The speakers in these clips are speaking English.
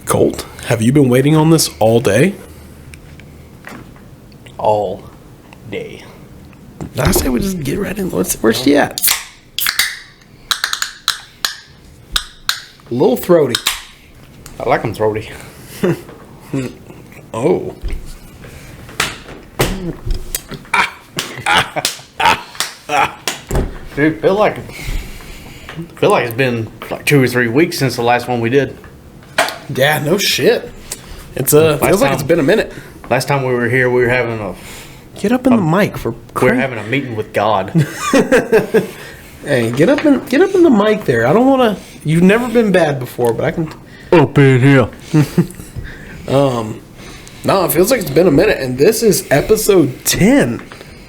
Colt, have you been waiting on this all day? All day. I say we just get right in. Where's she at? A little throaty. I like them throaty. Oh. Dude, feel like it's been like 2 or 3 weeks since the last one we did. Yeah, no shit. It's feels like it's been a minute. Last time we were here, we were having Get up in the mic for we were having a meeting with God. Hey, get up in the mic there. I don't want to. You've never been bad before, but I can. Up in here. No, it feels like it's been a minute, and this is episode 10.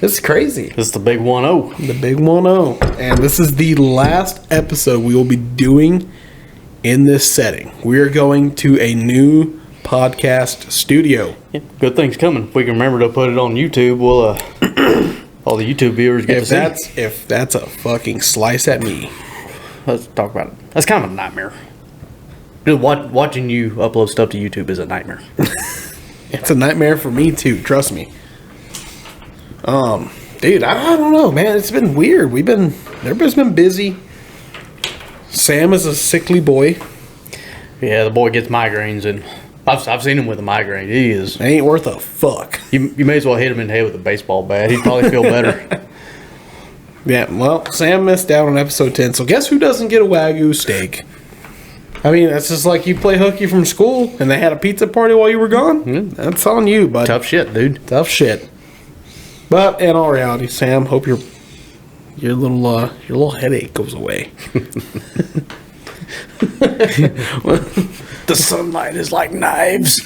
This is crazy. This is the big 1-0. The big 1-0. And this is the last episode we will be doing in this setting. We are going to a new podcast studio. Yeah, good things coming. If we can remember to put it on YouTube, we'll all the YouTube viewers get to see. If that's a fucking slice at me. Let's talk about it. That's kind of a nightmare. Dude, watching you upload stuff to YouTube is a nightmare. It's a nightmare for me too, trust me. Dude, I don't know, man. It's been weird. Everybody's been busy. Sam is a sickly boy. Yeah, the boy gets migraines, and I've seen him with a migraine. He is. Ain't worth a fuck. You may as well hit him in the head with a baseball bat. He'd probably feel better. Yeah, well, Sam missed out on episode 10, so guess who doesn't get a Wagyu steak? I mean, that's just like you play hooky from school, and they had a pizza party while you were gone. Mm-hmm. That's on you, bud. Tough shit, dude. Tough shit. But in all reality, Sam, hope your little headache goes away. The sunlight is like knives.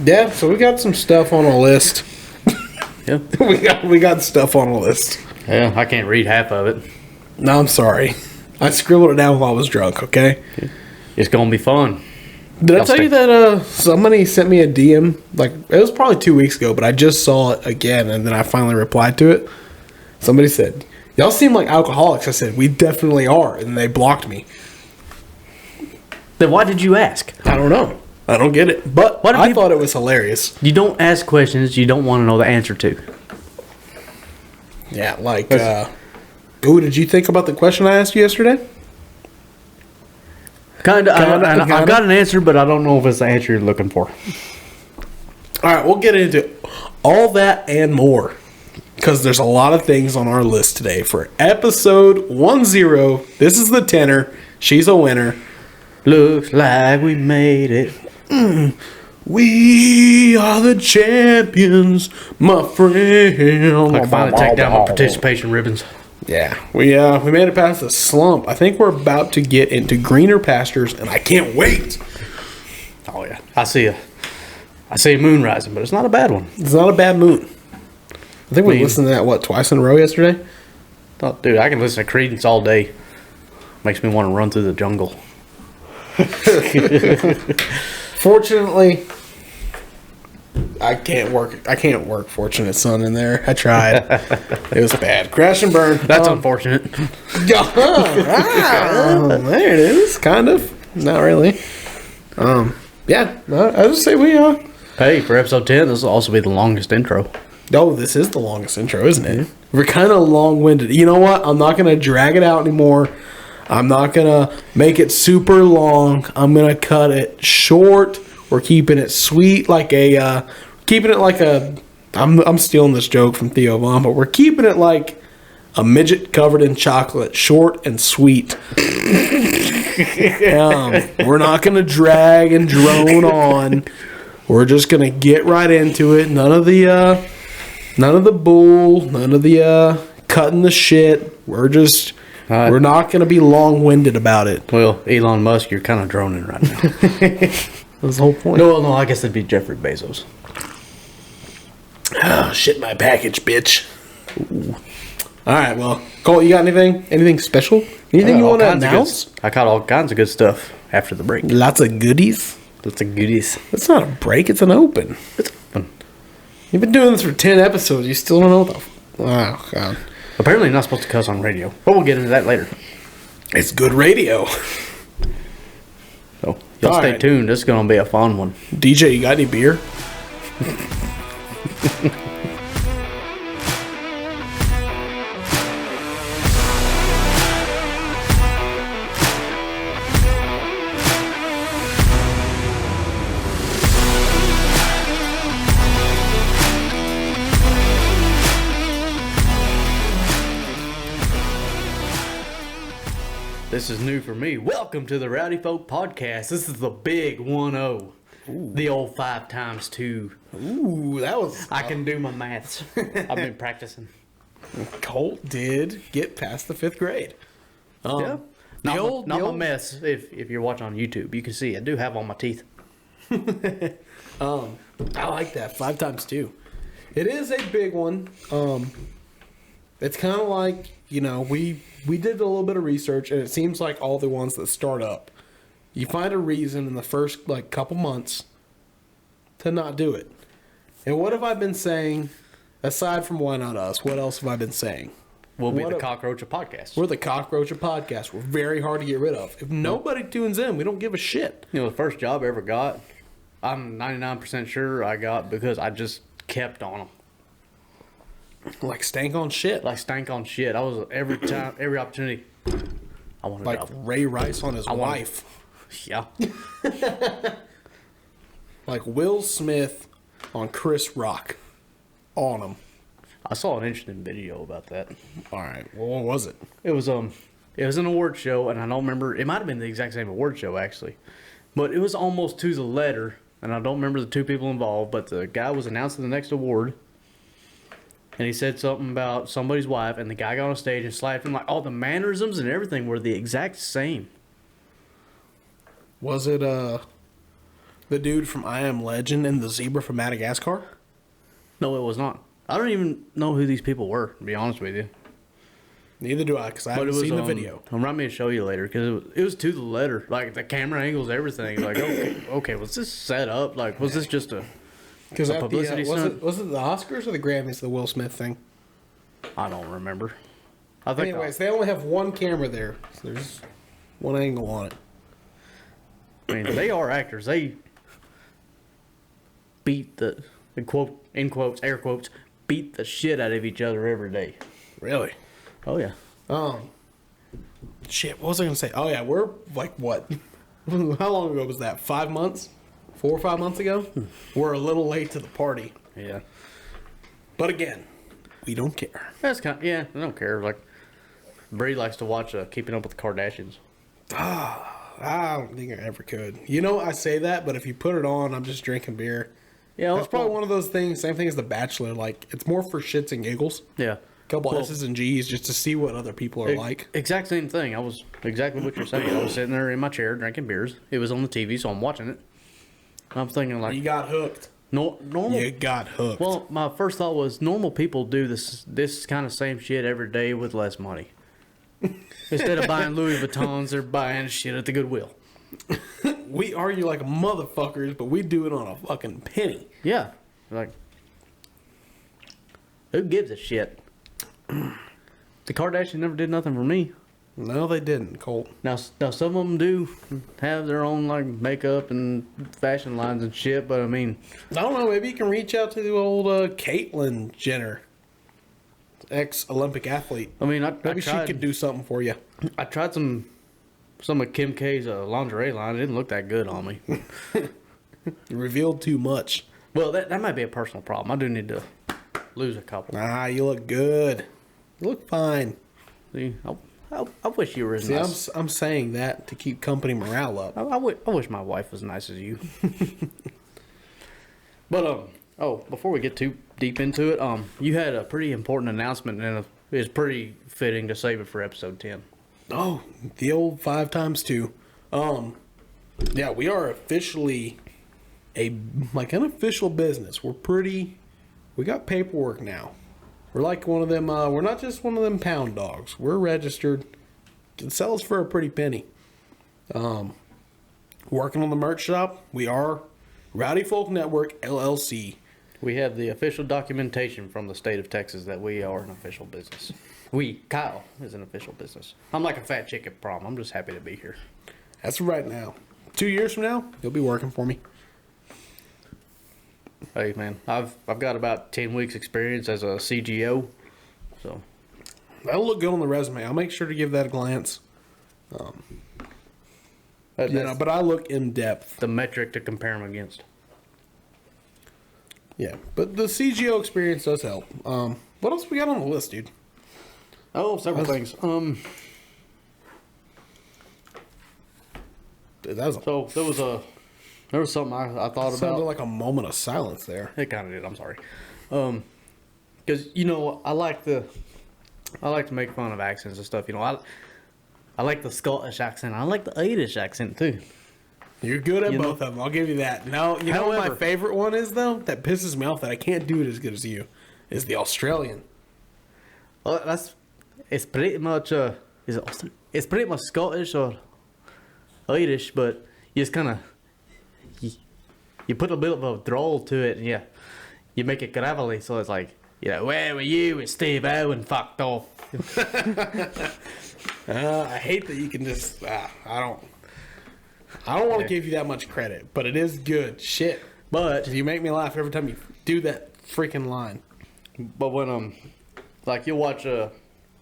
Yeah, so we got some stuff on a list. Yeah, we got stuff on a list. Yeah, I can't read half of it. No, I'm sorry. I scribbled it down while I was drunk. Okay. It's gonna be fun. Did I tell you that somebody sent me a DM? Like, it was probably 2 weeks ago, but I just saw it again, and then I finally replied to it. Somebody said, "Y'all seem like alcoholics." I said, "We definitely are," and they blocked me. Then why did you ask? I don't know. I don't get it. But I thought it was hilarious. You don't ask questions you don't want to know the answer to. Yeah, like, ooh, did you think about the question I asked you yesterday? Kinda. I've got an answer, but I don't know if it's the answer you're looking for. All right, we'll get into all that and more, because there's a lot of things on our list today for episode 10. This is the tenor. She's a winner. Looks like we made it. We are the champions, my friend. I can finally take down my participation ribbons. Yeah, we made it past the slump. I think we're about to get into greener pastures, and I can't wait. Oh yeah, I see a moon rising, but it's not a bad one. It's not a bad moon. I think we listened to that twice in a row yesterday. Oh, dude, I can listen to Creedence all day. Makes me want to run through the jungle. Fortunately, I can't work Fortunate Son in there. I tried. It was bad. Crash and burn. That's unfortunate. There it is. Kind of. Not really. Yeah. I just say we Hey, for episode 10, this will also be the longest intro. Oh, this is the longest intro, isn't it? We're kind of long-winded. You know what? I'm not going to drag it out anymore. I'm not going to make it super long. I'm going to cut it short. We're keeping it sweet, I'm stealing this joke from Theo Von, but we're keeping it like a midget covered in chocolate, short and sweet. We're not going to drag and drone on. We're just going to get right into it. None of the bull, none of the cutting the shit. We're not going to be long-winded about it. Well, Elon Musk, you're kind of droning right now. That's the whole point. No, I guess it'd be Jeffrey Bezos. Oh, shit my package, bitch. Ooh. All right, well, Colt, you got anything? Anything special? Anything you want to announce? I caught all kinds of good stuff after the break. Lots of goodies? Lots of goodies. It's not a break, it's an open. It's open. You've been doing this for 10 episodes. You still don't know what the... Oh, God. Apparently you're not supposed to cuss on radio. But we'll get into that later. It's good radio. So y'all All stay right. tuned. This is gonna be a fun one. DJ, you got any beer? This is new for me. Welcome to the Rowdy Folk podcast. This is the big 1-0. The old 5 times 2. Ooh, that was... I can do my maths. I've been practicing. Colt did get past the 5th grade. Yeah. The Not old... my mess. If you're watching on YouTube, you can see I do have all my teeth. I like that. 5 times 2. It is a big one. It's kind of like, you know, we did a little bit of research, and it seems like all the ones that start up, you find a reason in the first, like, couple months to not do it. And what have I been saying, aside from Why Not Us, what else have I been saying? We'll be the cockroach of podcasts. We're the cockroach of podcasts. We're very hard to get rid of. If nobody tunes in, we don't give a shit. You know, the first job I ever got, I'm 99% sure I got because I just kept on them. Like stank on shit. Like stank on shit. I was every time, every opportunity. I want a Like job. Ray Rice on his wife. Yeah. Like Will Smith on Chris Rock. On him. I saw an interesting video about that. All right. Well, what was it? It was an award show, and I don't remember. It might have been the exact same award show actually, but it was almost to the letter. And I don't remember the 2 people involved. But the guy was announcing the next award, and he said something about somebody's wife, and the guy got on stage and slapped him. Like all the mannerisms and everything were the exact same. Was it the dude from I Am Legend and the zebra from Madagascar? No, it was not. I don't even know who these people were, to be honest with you. Neither do I, because I haven't seen the video. Remind me to show you later, because it was to the letter. Like, the camera angles, everything. Like, okay, was this set up? Like, was this just a publicity stunt? Was it the Oscars or the Grammys, the Will Smith thing? I don't remember. I think Anyways, they only have one camera there. So there's one angle on it. I mean, they are actors. They beat the, in quotes, air quotes, beat the shit out of each other every day. Really? Oh, yeah. Shit, what was I going to say? Oh, yeah, we're like, what? How long ago was that? 5 months? 4 or 5 months ago? We're a little late to the party. Yeah. But again, we don't care. That's kind of, yeah, I don't care. Like, Bree likes to watch Keeping Up with the Kardashians. I don't think I ever could. You know, I say that, but if you put it on, I'm just drinking beer. Yeah, That's probably one of those things, same thing as The Bachelor. Like, it's more for shits and giggles. Yeah. Couple S's and G's just to see what other people are like. Exact same thing. I was exactly what you're saying. I was sitting there in my chair drinking beers. It was on the TV, so I'm watching it. I'm thinking like, You got hooked. normal. You got hooked. Well, my first thought was normal people do this kind of same shit every day with less money. Instead of buying Louis Vuittons, they're buying shit at the Goodwill. We argue like motherfuckers, but we do it on a fucking penny. Yeah, like who gives a shit? The Kardashians never did nothing for me. No, they didn't, Colt. Now some of them do have their own like makeup and fashion lines and shit, but I mean, I don't know. Maybe you can reach out to the old Caitlyn Jenner, ex-Olympic athlete. I mean, Maybe she could do something for you. I tried some of Kim K's lingerie line. It didn't look that good on me. You revealed too much. Well, that might be a personal problem. I do need to lose a couple. Nah, you look good. You look fine. See, I wish you were as See, nice. I'm saying that to keep company morale up. I wish my wife was as nice as you. But before we get too deep into it, you had a pretty important announcement, and it's pretty fitting to save it for episode 10. Oh, the old 5 times 2. Yeah, we are officially an official business. We got paperwork now. We're like one of them, we're not just one of them pound dogs. We're registered. It sells for a pretty penny. Working on the merch shop, we are Rowdy Folk Network, LLC. We have the official documentation from the state of Texas that we are an official business. Kyle is an official business. I'm like a fat chick at prom. I'm just happy to be here. That's right now. 2 years from now, you'll be working for me. Hey man, I've got about 10 weeks experience as a CGO, so That'll look good on the resume. I'll make sure to give that a glance. But I look in depth. The metric to compare them against. Yeah, but the CGO experience does help. What else we got on the list, dude? Oh, several things. Dude, that was So there was something I thought sounded about. like a moment of silence there. It kind of did. I'm sorry. Because you know I like to make fun of accents and stuff. You know I like the Scottish accent. I like the Irish accent too. You're good at You both know? of them. I'll give you that. No, you know what my However- favorite one is though? That pisses me off that I can't do it as good as you. Is the Australian. It's pretty much it's pretty much Scottish or Irish, but you just kind of you put a bit of a drawl to it, and you make it gravelly, so it's like, where were you with Steve Owen fucked off? I hate that you can just. I don't want to give you that much credit, but it is good shit. But You make me laugh every time you do that freaking line. when like you'll watch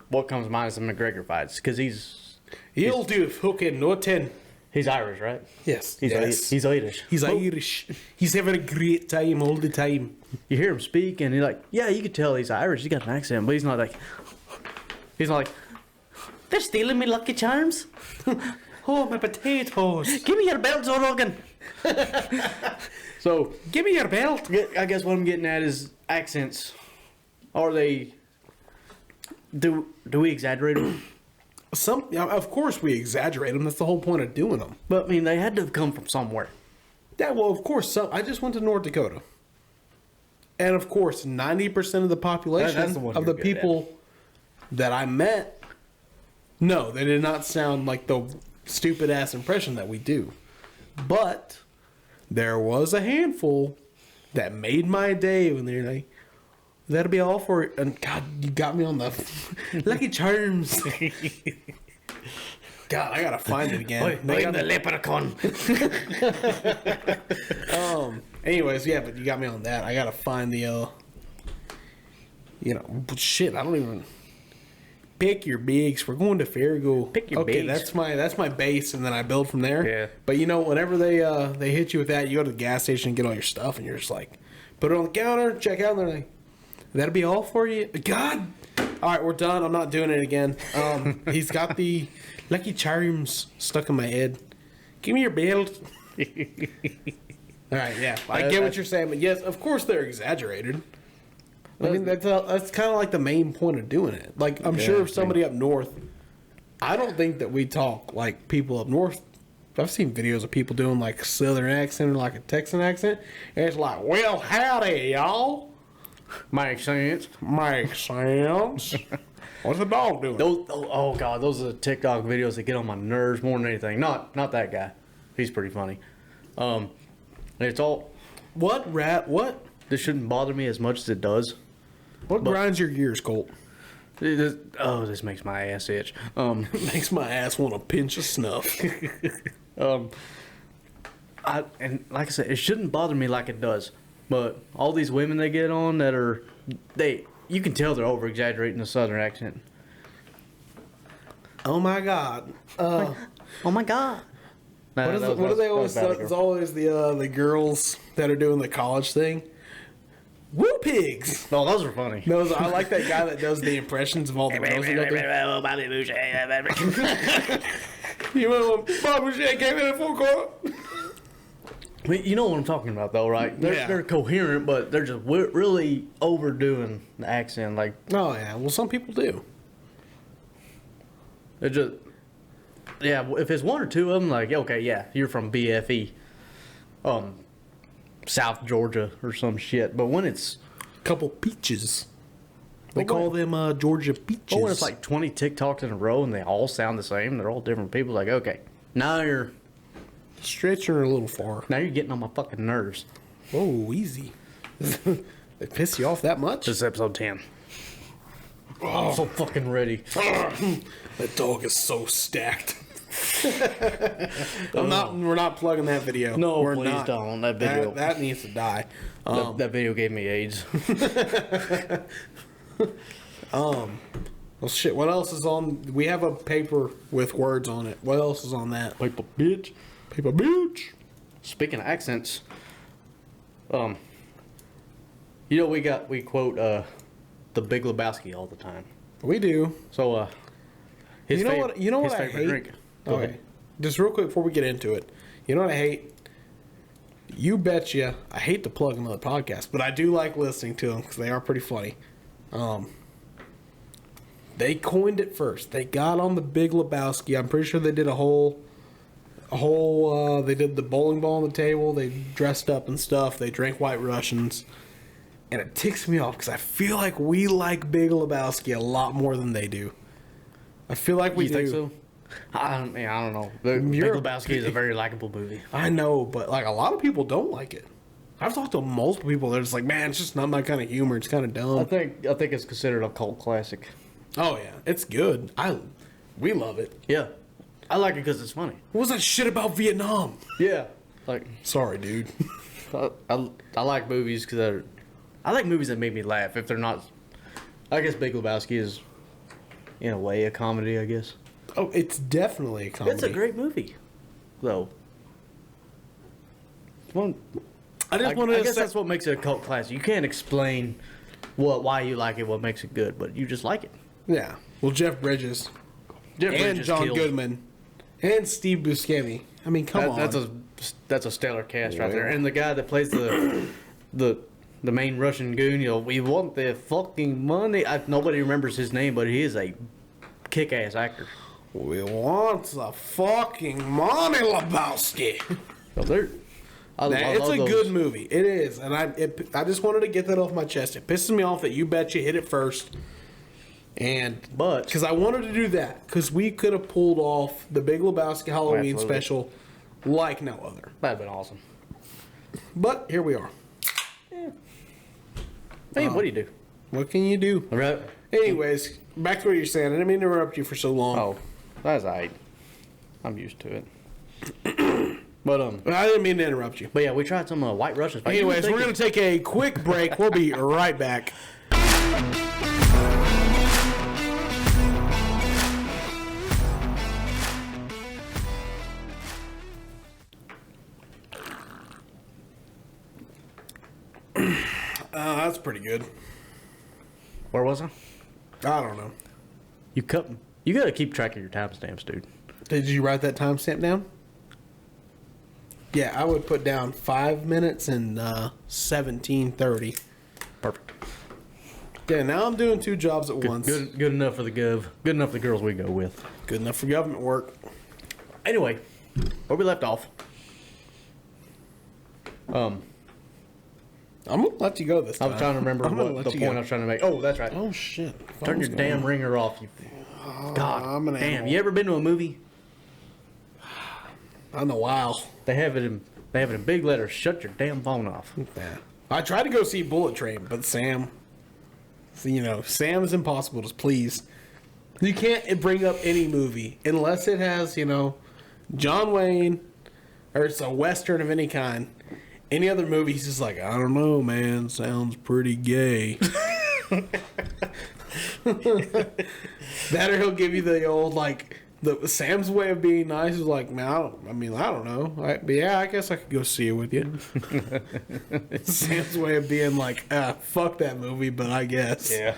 what comes to mind is the McGregor fights, because He'll do fucking nothing. he's Irish, right? Yes, He's yes. he's Irish. He's But Irish. He's having a great time all the time. You hear him speak, and he's like, yeah, you could tell he's Irish. He got an accent, but he's not like they're stealing me Lucky Charms. Oh, my potatoes. Give me your belt, O'Rogan. So, Give me your belt. I guess what I'm getting at is accents. Are they? Do we exaggerate them? Of course we exaggerate them. That's the whole point of doing them. But I mean, they had to have come from somewhere. Yeah, well, of course. I just went to North Dakota, and of course, 90% of the population That's the one of the you're good people that I met, no, they did not sound like the stupid ass impression that we do. But there was a handful that made my day when they're like, "That'll be all for it." And God, you got me on the Lucky Charms. God, I gotta find it again. I'm the leprechaun. Anyways, yeah, but you got me on that. I gotta find the shit. I don't even pick your bigs. We're going to Fargo. Pick your okay, bigs. that's my base, and then I build from there. Yeah. But whenever they hit you with that, you go to the gas station and get all your stuff, and you're just like, put it on the counter, check out, and they're like, "That'll be all for you." God. All right, we're done. I'm not doing it again. He's got the Lucky Charms stuck in my head. Give me your belt. All right, yeah, I get what you're saying, but yes, of course they're exaggerated. I mean, that's kind of like the main point of doing it. Like, I'm sure if somebody up north, I don't think that we talk like people up north. I've seen videos of people doing like Southern accent or like a Texan accent, and it's like, "Well, howdy, y'all. Makes sense. Makes sense." What's the dog doing? Oh god, those are the TikTok videos that get on my nerves more than anything. Not that guy. He's pretty funny. It's all. What? This shouldn't bother me as much as it does. What grinds your gears, Colt? This makes my ass itch. Makes my ass want to pinch a snuff. And like I said, it shouldn't bother me like it does. But all these women they get on that are you can tell they're over exaggerating the Southern accent. Oh my God. Oh my god. What do they always say? It's always the girls that are doing the college thing. Woo pigs! No, those are funny. No, I like that guy that does the impressions of all the girls. You know, Bob Boucher came in at full court. I mean, you know what I'm talking about, though, right? They're coherent, but they're just really overdoing the accent. Like, Oh yeah, well some people do. it just, yeah. If it's one or two of them, like, okay, yeah, you're from BFE, South Georgia or some shit. But when it's Couple peaches. They call them Georgia peaches. when it's like 20 TikToks in a row and they all sound the same, they're all different people. Like, okay, now you're stretching her a little far. getting on my fucking nerves. Oh, easy. They piss you off that much? This is episode 10. I'm so fucking ready. That dog is so stacked. We're not plugging that video. No, we're please not. don't. That video. That needs to die. That video gave me AIDS. Well, shit. What else is on? We have a paper with words on it. What else is on that? Paper bitch. Paper bitch. Speaking of accents, you know we quote the Big Lebowski all the time. We do. So his You know fav- what? You know his what I favorite hate. drink. Go ahead. Just real quick before we get into it. You know what I hate? You betcha. I hate to plug another podcast, but I do like listening to them because they are pretty funny. They coined it first. They got on the Big Lebowski. I'm pretty sure they did a whole. They did the bowling ball on the table. They dressed up and stuff. They drank White Russians, and it ticks me off because I feel like we like Big Lebowski a lot more than they do. I feel like we You think do. so? I don't know. Big You're- Lebowski is a very likable movie. I know, but like a lot of people don't like it. I've talked to multiple people. They're just like, man, it's just not my kind of humor. It's kind of dumb. I think it's considered a cult classic. Oh yeah, it's good. We love it. Yeah, I like it because it's funny. What was that shit about Vietnam? Yeah, like Sorry, dude. I like movies because I like movies that make me laugh. If they're not, I guess Big Lebowski is, in a way, a comedy. I guess Oh, it's definitely a comedy. it's a great movie, though. One, I just wanted I to guess say, that's what makes it a cult classic. You can't explain why you like it, what makes it good, but you just like it. yeah. Well, Jeff Bridges Jeff and Bridges John killed. Goodman and Steve Buscemi. I mean, come on. That's a stellar cast right there. And the guy that plays the main Russian goon, we want the fucking money. Nobody remembers his name, but he is a kick-ass actor. We want the fucking money, Lebowski. So I It's love a those. good movie. It is, and I just wanted to get that off my chest. It pisses me off that You Betcha hit it first, But because I wanted to do that because we could have pulled off the Big Lebowski Halloween Absolutely. special like no other. that'd been awesome. But here we are. Hey, what do you do? What can you do? All right. Anyways, back to what you're saying. I didn't mean to interrupt you for so long. Oh, that's alright. I'm used to it. But I didn't mean to interrupt you. But yeah, we tried some White Russians. Anyways, we're going to take a quick break. We'll be right back. That's pretty good. Where was I? I don't know. You got to keep track of your timestamps, dude. Did you write that timestamp down? Yeah, I would put down 5 minutes and 17:30. Perfect. Yeah, now I'm doing two jobs at once. Good enough for the gov. Good enough for the girls we go with. Good enough for government work. Anyway, where we left off. I'm gonna let you go this time. I was trying to remember I'm gonna what let the you point go. I was trying to make. Oh, that's right. Oh shit! Turn your damn ringer off, you. God I'm an damn. animal. You ever been to a movie? I know. Wow. They have it in big letters. Shut your damn phone off. Yeah. I tried to go see Bullet Train, but Sam is impossible to please. You can't bring up any movie unless it has, John Wayne, or it's a Western of any kind. Any other movie, he's just like, I don't know, man. Sounds pretty gay. That or he'll give you the old, the Sam's way of being nice is like, man, I don't know. But yeah, I guess I could go see it with you. Sam's way of being like, fuck that movie, but I guess. Yeah.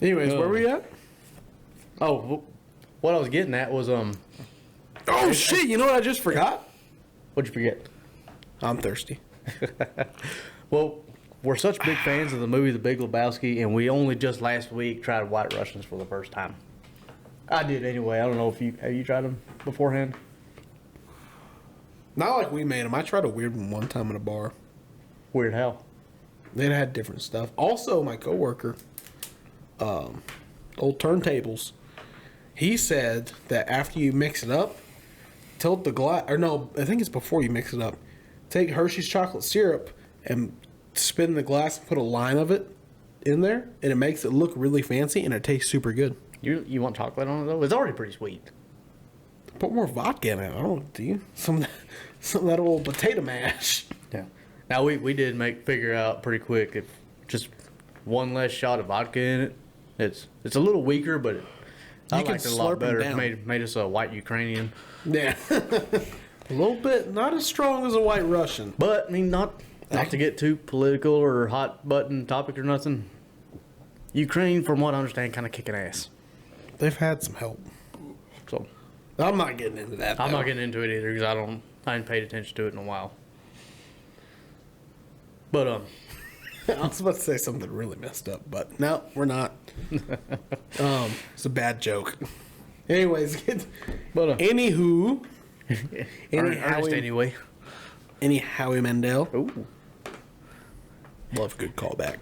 Anyways, where we at? Oh, what I was getting at was Oh shit! You know what I just forgot? what'd you forget? I'm thirsty. Well, we're such big fans of the movie The Big Lebowski, and we only just last week tried White Russians for the first time. I did anyway. I don't know if have you tried them beforehand? Not like we made them. I tried a weird one time in a bar. Weird how? They had different stuff. Also, my coworker, old turntables, he said that after you mix it up, tilt the glass, or no, I think it's before you mix it up. Take Hershey's chocolate syrup and spin the glass and put a line of it in there, and it makes it look really fancy, and it tastes super good. You want chocolate on it though? It's already pretty sweet. Put more vodka in it. I don't do you? Some of that old potato mash. Yeah. Now we did figure out pretty quick if just one less shot of vodka in it. It's a little weaker, but I liked it a lot better. It made us a white Ukrainian. Yeah. A little bit, not as strong as a white Russian. But I mean, not to get too political or hot button topic or nothing. Ukraine, from what I understand, kind of kicking ass. They've had some help. So I'm not getting into that. I'm not getting into it either because I ain't paid attention to it in a while. But I was about to say something really messed up, but no, we're not. It's a bad joke. Anyways, anywho, anyway. Any Howie Mandel. Ooh. Love a good callback.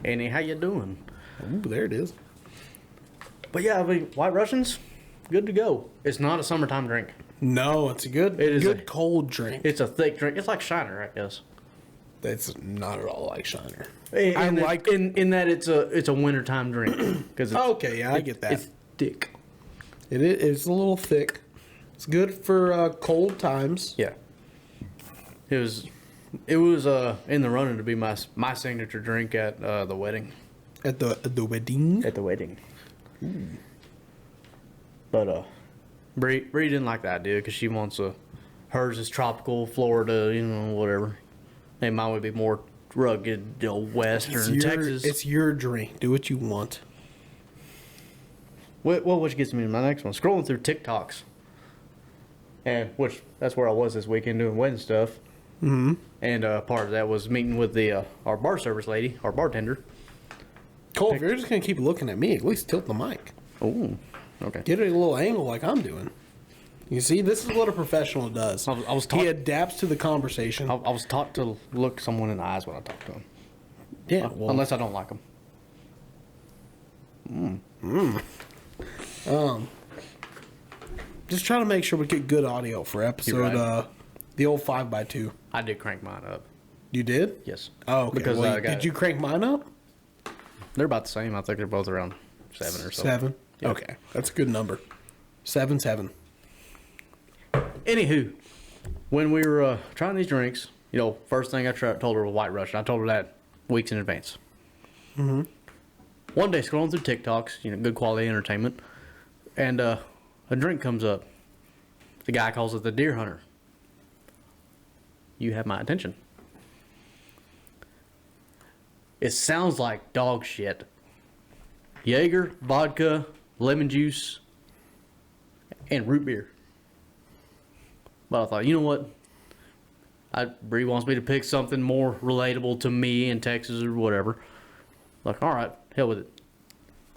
Annie, how you doing? Ooh, there it is. But yeah, I mean, White Russians, good to go. It's not a summertime drink. No, it's a good cold drink. It's a thick drink. It's like Shiner, I guess. It's not at all like Shiner. In that it's a wintertime drink. Okay, yeah, I get that. It's thick. It's a little thick. It's good for cold times. Yeah. It was in the running to be my signature drink at the wedding. At the wedding? At the wedding. Ooh. But Bree didn't like the idea because she wants hers is tropical, Florida, whatever. And mine would be more rugged, Western Texas. It's your drink. Do what you want. Which gets me to my next one. Scrolling through TikToks. And that's where I was this weekend doing wedding stuff. Mm-hmm. And part of that was meeting with our bar service lady, our bartender. Cole, if you're just going to keep looking at me, at least tilt the mic. Oh, okay. Get it a little angle like I'm doing. You see, this is what a professional does. He adapts to the conversation. I was taught to look someone in the eyes when I talk to them. Yeah. Unless I don't like them. Just trying to make sure we get good audio for episode, right. The old 5x2. I did crank mine up. You did? Yes. Oh, okay. Because did you crank mine up? They're about the same. I think they're both around 7 or so. 7? Yep. Okay. That's a good number. 7. Anywho, when we were trying these drinks, first thing I told her was White Russian. I told her that weeks in advance. Mm-hmm. One day, scrolling through TikToks, good quality entertainment, and a drink comes up. The guy calls it the Deer Hunter. You have my attention. It sounds like dog shit. Jaeger, vodka, lemon juice, and root beer. But I thought, you know what? Bree wants me to pick something more relatable to me in Texas or whatever. Like, all right, hell with it.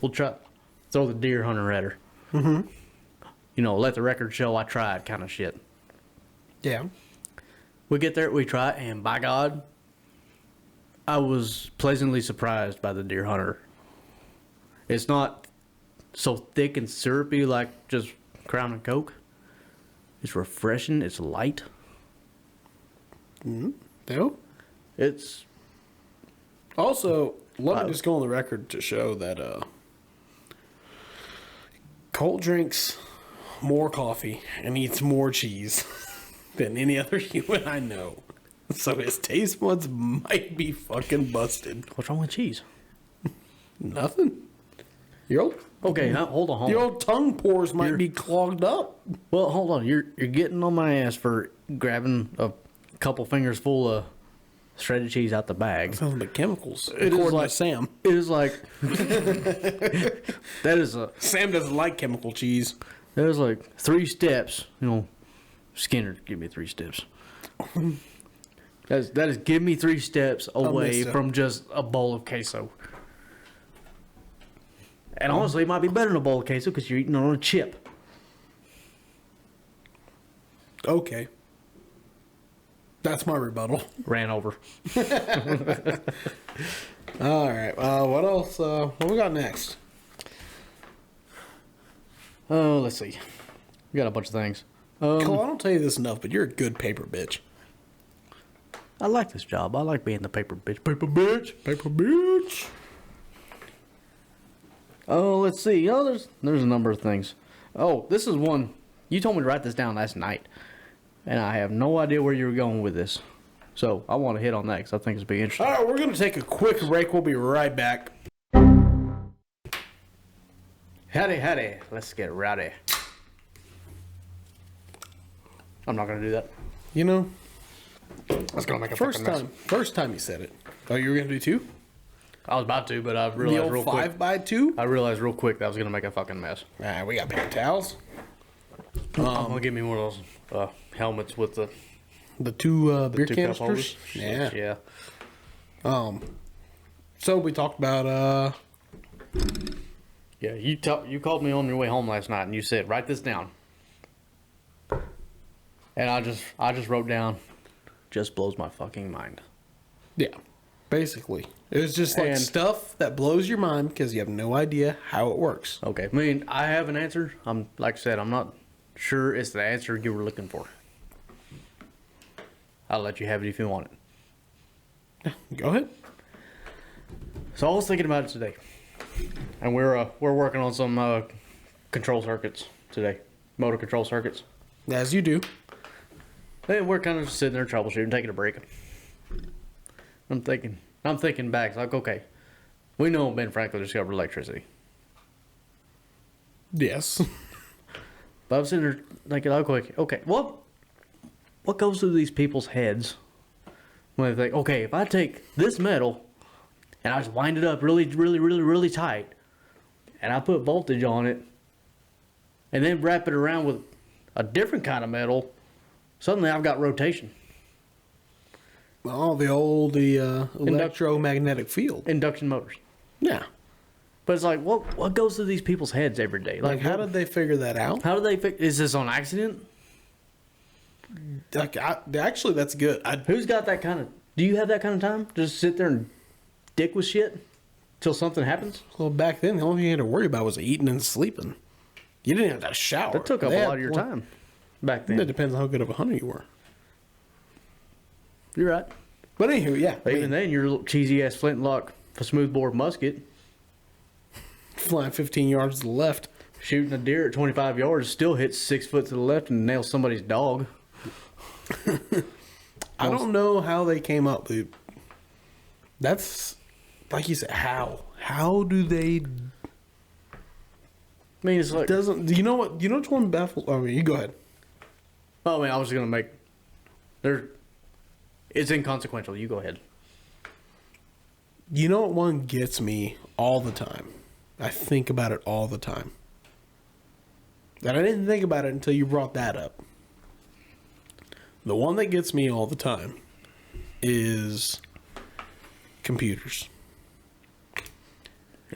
We'll throw the Deer Hunter at her. Mm-hmm. Let the record show I tried kind of shit. Yeah. We get there, we try it, and by God, I was pleasantly surprised by the Deer Hunter. It's not so thick and syrupy like just Crown and Coke. It's refreshing. It's light. Mm-hmm. No? It's... Also, let me just go on the record to show that Colt drinks more coffee and eats more cheese than any other human I know. So his taste buds might be fucking busted. What's wrong with cheese? Nothing. Okay, now, hold on. Your old tongue pores might be clogged up. Well, hold on. You're getting on my ass for grabbing a couple fingers full of shredded cheese out the bag. Sounds like chemicals. It is like Sam. It is like that is a Sam doesn't like chemical cheese. That is like 3 steps. Skinner, give me 3 steps. That is give me 3 steps away from just a bowl of queso. And honestly, it might be better than a bowl of queso because you're eating on a chip. Okay. That's my rebuttal. Ran over. All right. What else? What we got next? Let's see. We got a bunch of things. Cole, I don't tell you this enough, but you're a good paper bitch. I like this job. I like being the paper bitch. Paper bitch. Paper bitch. Oh, let's see. Oh, there's a number of things. Oh, this is one. You told me to write this down last night, and I have no idea where you were going with this. So I want to hit on that because I think it's be interesting. All right, we're gonna take a quick break. We'll be right back. Howdy. Let's get rowdy. I'm not gonna do that. You know, That's gonna make a first time you said it. Oh, you were gonna do 2? I was about to, but I The realized old real quick. 5x2. I realized real quick that I was gonna make a fucking mess. We got paper towels. I'm gonna give me one of those helmets with the The 2 beer 2 cup canisters. holders. Yeah. So we talked about Yeah, you called me on your way home last night and you said, write this down. And I just wrote down, just blows my fucking mind. yeah, basically it was just like And- stuff that blows your mind because you have no idea how it works. Okay. I mean, I have an answer. Like I said, I'm not sure it's the answer you were looking for. I'll let you have it if you want it. Go ahead. So I was thinking about it today. And we're working on some control circuits today. Motor control circuits. As you do. And we're kind of just sitting there troubleshooting, taking a break. I'm thinking back, it's like, okay, we know Ben Franklin discovered electricity. Yes. But I'm sitting there thinking, okay, what goes through these people's heads when they think, okay, if I take this metal and I just wind it up really tight and I put voltage on it and then wrap it around with a different kind of metal, suddenly I've got rotation. Oh, the electromagnetic field. Induction motors. Yeah. But it's like, what goes through these people's heads every day? Like, how did they figure that out? How do they fix? Is this on accident? Like, actually, that's good. Who's got that kind of? Do you have that kind of time? Just sit there and dick with shit till something happens. Well, back then, the only thing you had to worry about was eating and sleeping. You didn't have to shower. That took up a lot of your time back then. It depends on how good of a hunter you were. You're right. But anywho, yeah. But even then, your little cheesy ass flintlock smoothbore musket flying 15 yards to the left. shooting a deer at 25 yards still hits 6 foot to the left and nails somebody's dog. I don't know how they came up, dude. That's like you said. How do they? I mean, it's like Doesn't you know what? You know which one baffles? I mean, you go ahead. Oh, I mean, I was gonna make there. It's inconsequential. You go ahead. You know what one gets me all the time? I think about it all the time. And I didn't think about it until you brought that up. The one that gets me all the time is computers.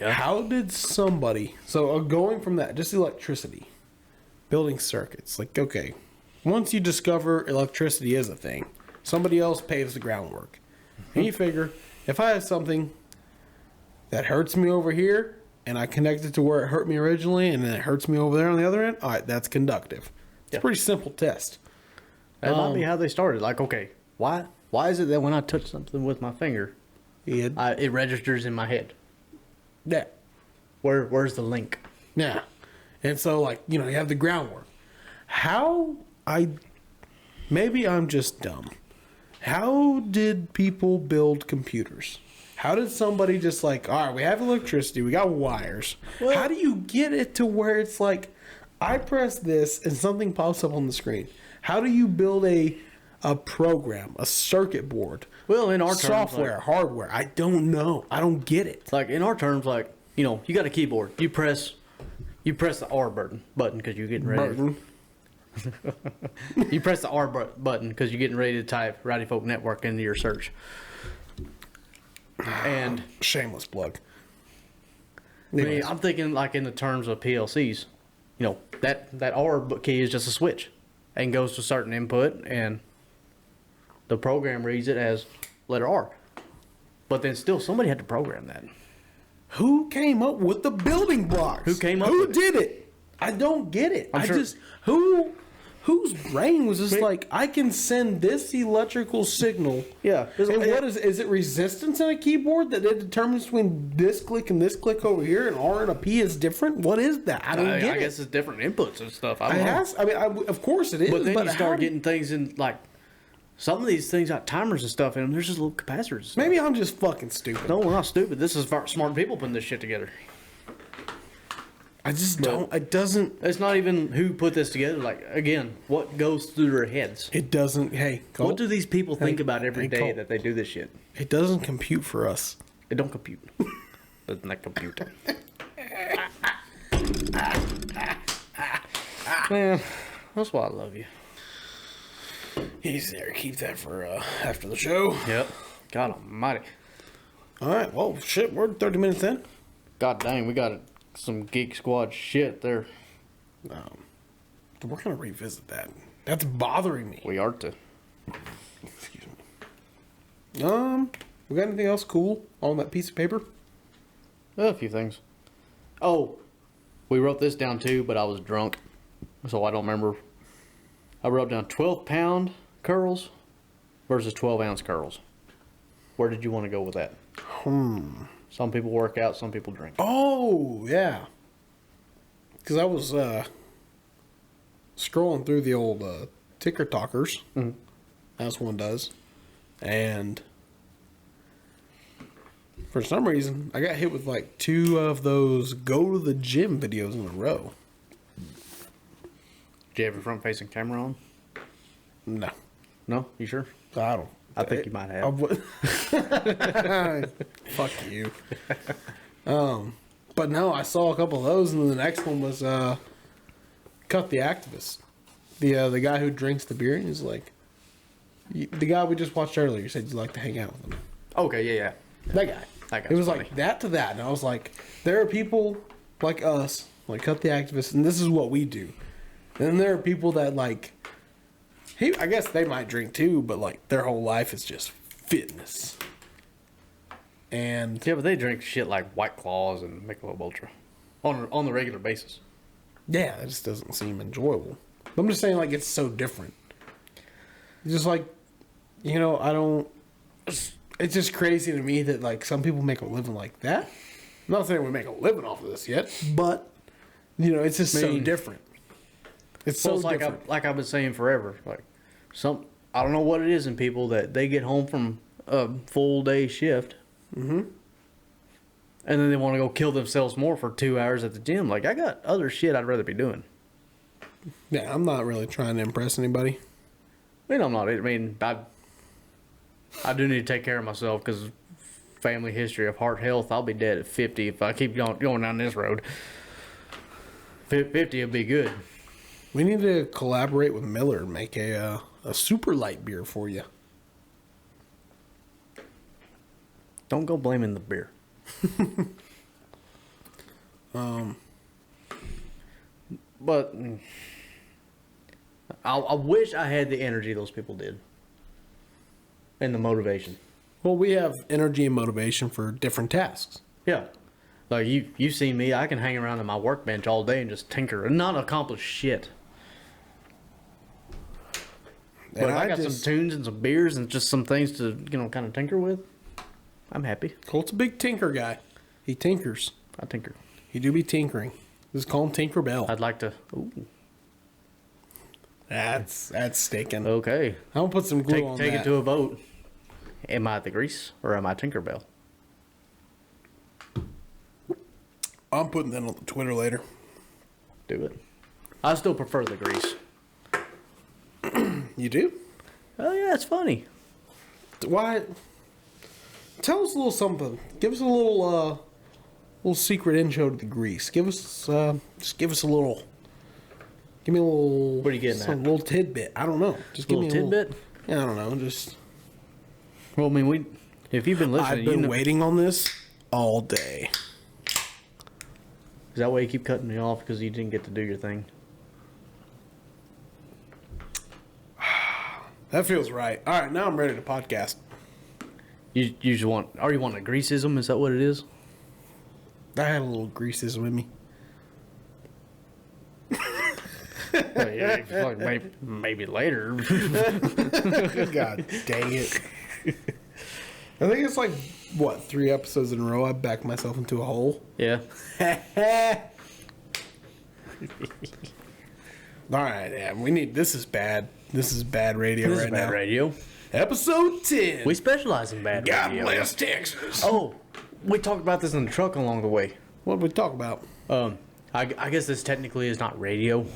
Yeah. How did somebody... So going from that, just electricity, building circuits. Like, okay, once you discover electricity is a thing, somebody else paves the groundwork. And you figure, if I have something that hurts me over here, and I connect it to where it hurt me originally, and then it hurts me over there on the other end, all right, that's conductive. It's Yeah. a pretty simple test. That might be how they started. Like, okay, why is it that when I touch something with my finger, it registers in my head? Yeah. Where's the link? Yeah. And so, like, you know, you have the groundwork. Maybe I'm just dumb. How did people build computers? How did somebody just like, all right, we have electricity, we got wires. Well- How do you get it to where it's like, I press this and something pops up on the screen? How do you build a program, a circuit board? Well, in our terms, software, hardware. I don't know. I don't get it. like in our terms, like, you know, you got a keyboard. You press the R button because you're getting ready. Burton. You press the R button because you're getting ready to type Rowdy Folk Network into your search. And Shameless plug. I mean, Anyways. I'm thinking like in the terms of PLCs, you know, that R key is just a switch and goes to certain input, and the program reads it as letter R. But then still, somebody had to program that. Who came up with the building blocks? Who came up Who with it? did it? I don't get it. I'm sure- Who whose brain was just like, I can send this electrical signal. Yeah. And what is it resistance in a keyboard that it determines between this click and this click over here, and R and a P is different? What is that? I don't get it. I guess it's different inputs and stuff. I don't know. Of course it is. But then you start getting things in, like, some of these things got timers and stuff in them. There's just little capacitors and stuff. Maybe I'm just fucking stupid. No, we're not stupid. This is smart people putting this shit together. I just don't. It doesn't. It's not even who put this together. Like, again, what goes through their heads? It doesn't. Hey, Cole, What do these people think about every day Cole, that they do this shit? it doesn't compute for us. It don't compute. Doesn't that compute? Man, that's why I love you. He's there. Keep that for after the show. Yep. God almighty. All right. Well, shit. We're 30 minutes in. God dang, we got some Geek Squad shit there. We're gonna revisit that. That's bothering me. We are to. Excuse me. We got anything else cool on that piece of paper? A few things. Oh, we wrote this down too, but I was drunk, so I don't remember. I wrote down 12-pound curls versus 12-ounce curls. Where did you want to go with that? Some people work out, some people drink. Oh, yeah. Because I was scrolling through the old ticker talkers, as one does, and for some reason, I got hit with like 2 of those go to the gym videos in a row. Do you have your front-facing camera on? No. No? You sure? I don't. I think you might have. Fuck you. But no, I saw a couple of those, and then the next one was Cut the Activist. The guy who drinks the beer, and he's like, the guy we just watched earlier, you said you'd like to hang out with him. Okay, yeah. That guy. It was funny. like that to that, and I was like, there are people like us, like Cut the Activist, and this is what we do. And then there are people that like, I guess they might drink too, but like their whole life is just fitness. And Yeah, but they drink shit like White Claws and Michelob Ultra on the regular basis. yeah, that just doesn't seem enjoyable. I'm just saying, like, it's so different. It's just like, you know, I don't. It's just crazy to me that like some people make a living like that. I'm not saying we make a living off of this yet, but you know, it's just so different. It's so different. Like I've been saying forever. Like I don't know what it is in people that they get home from a full day shift, and then they want to go kill themselves more for 2 hours at the gym. Like, I got other shit I'd rather be doing. Yeah, I'm not really trying to impress anybody. I mean, I'm not. I mean, I do need to take care of myself because family history of heart health. I'll be dead at 50 if I keep going down this road. 50 would be good. We need to collaborate with Miller and make a super light beer for you. Don't go blaming the beer. But I wish I had the energy those people did. And the motivation. Well, we have energy and motivation for different tasks. Yeah. Like, you see me, I can hang around at my workbench all day and just tinker and not accomplish shit. But if I got some tunes and some beers and just some things to, kind of tinker with, I'm happy. Colt's a big tinker guy. He tinkers. I tinker. He do be tinkering. Just call him Tinker Bell. I'd like to. Ooh. That's sticking. Okay. I'm gonna put some glue on that. Take it to a vote. Am I the Grease or am I Tinkerbell? I'm putting that on the Twitter later. Do it. I still prefer the Grease. You do? Oh yeah, it's funny. Why? Tell us a little something. Give us a little secret intro to the Grease. Give us just give us a little. Give me a little. What are you getting at? A little tidbit. I don't know. Just give me a tidbit. Yeah, I don't know. Just. Well, I mean, if you've been listening, I've been waiting on this all day. Is that why you keep cutting me off because you didn't get to do your thing? That feels right. All right, now I'm ready to podcast. You just want? Are you wanting a Greaseism? Is that what it is? I had a little Greaseism in me. Like maybe later. God dang it. I think it's like, what, 3 episodes in a row I backed myself into a hole? Yeah. Alright, yeah, this is bad. This is bad radio This right is bad now. radio. Episode 10. We specialize in bad God radio. bless Texas. Oh, we talked about this in the truck along the way. What did we talk about? I guess this technically is not radio.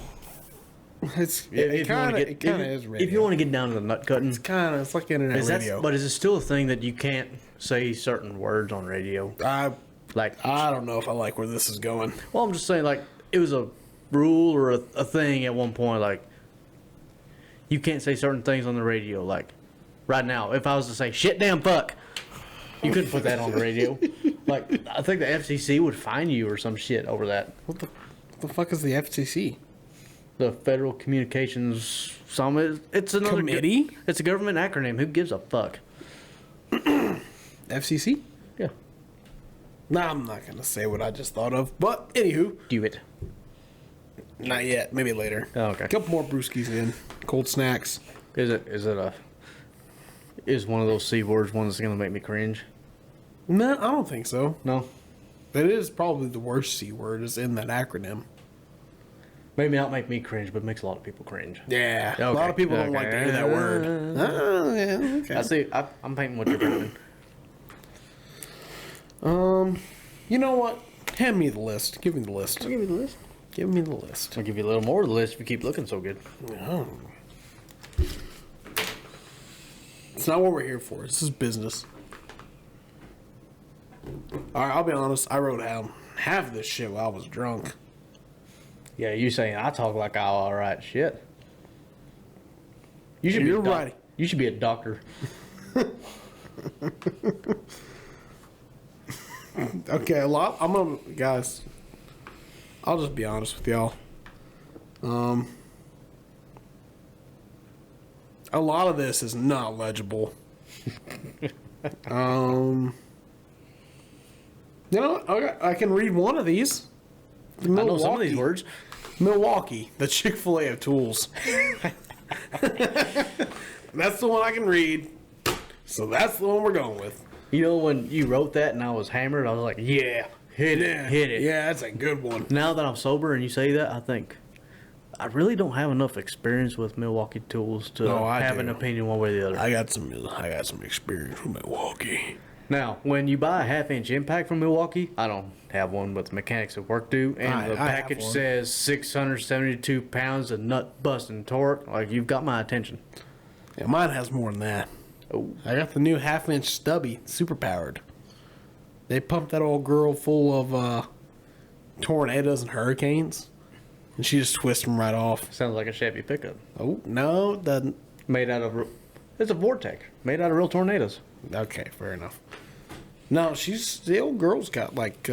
It kind of is radio. If you want to get down to the nut cutting, It's like internet radio. but is it still a thing that you can't say certain words on radio? I Like, don't know if I like where this is going. well, I'm just saying, like, it was a rule or a thing at one point, like, you can't say certain things on the radio. Like, right now, if I was to say shit, damn, fuck, you couldn't put that on the radio. Like, I think the FCC would fine you or some shit over that. What the fuck is the FCC? The Federal Communications Summit. It's another Committee? It's a government acronym. Who gives a fuck? FCC? Yeah. Nah, I'm not gonna say what I just thought of. But anywho, Do it. not yet. Maybe later. Oh, okay. A couple more brewskis in. Cold snacks. Is one of those C words one that's gonna make me cringe? No, I don't think so. No. It is probably the worst C word is in that acronym. Maybe not make me cringe, but makes a lot of people cringe. Yeah. Okay. A lot of people don't like to hear that word. Oh, yeah, okay. I see. I'm painting what you're painting. You know what? Hand me the list. Give me the list. Give me the list. Give me the list. I'll give you a little more of the list if you keep looking so good. Oh. It's not what we're here for. This is business. Alright, I'll be honest. I wrote down half of this shit while I was drunk. Yeah, you saying I talk like I all right shit. You should You're be a right. You should be a doctor. Okay, guys, I'll just be honest with y'all. A lot of this is not legible. You know, I can read one of these. I know some of these words. Milwaukee, the Chick-fil-A of tools. That's the one I can read. So that's the one we're going with. You know, when you wrote that and I was hammered, I was like, yeah, hit it. Yeah, that's a good one. Now that I'm sober and you say that, I think I really don't have enough experience with Milwaukee tools to have an opinion one way or the other. I got some experience with Milwaukee. Now, when you buy a half-inch impact from Milwaukee, I don't have one, but the mechanics at work do, and the package says 672 pounds of nut-busting torque. Like, you've got my attention. Yeah, mine has more than that. Oh. I got the new half-inch stubby, super powered. They pumped that old girl full of tornadoes and hurricanes, and she just twists them right off. Sounds like a Chevy pickup. Oh, no, it doesn't. It's a Vortex, made out of real tornadoes. Okay, fair enough. No, the old girl's got like,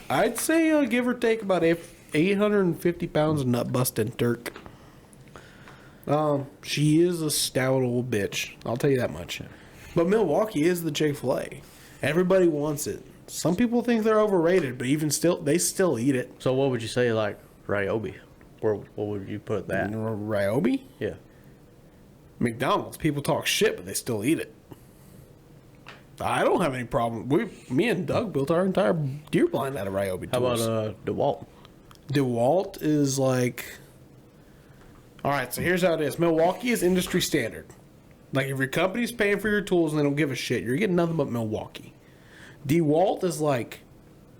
I'd say give or take about 850 pounds of nut-busting Turk. She is a stout old bitch. I'll tell you that much. But Milwaukee is the Chick-fil-A. Everybody wants it. Some people think they're overrated, but they still eat it. So what would you say, like, Ryobi? What would you put that? Ryobi? Yeah. McDonald's. People talk shit, but they still eat it. I don't have any problem. Me and Doug built our entire deer blind out of Ryobi tools. How about DeWalt? DeWalt is like... Alright, so here's how it is. Milwaukee is industry standard. Like, if your company's paying for your tools and they don't give a shit, you're getting nothing but Milwaukee. DeWalt is like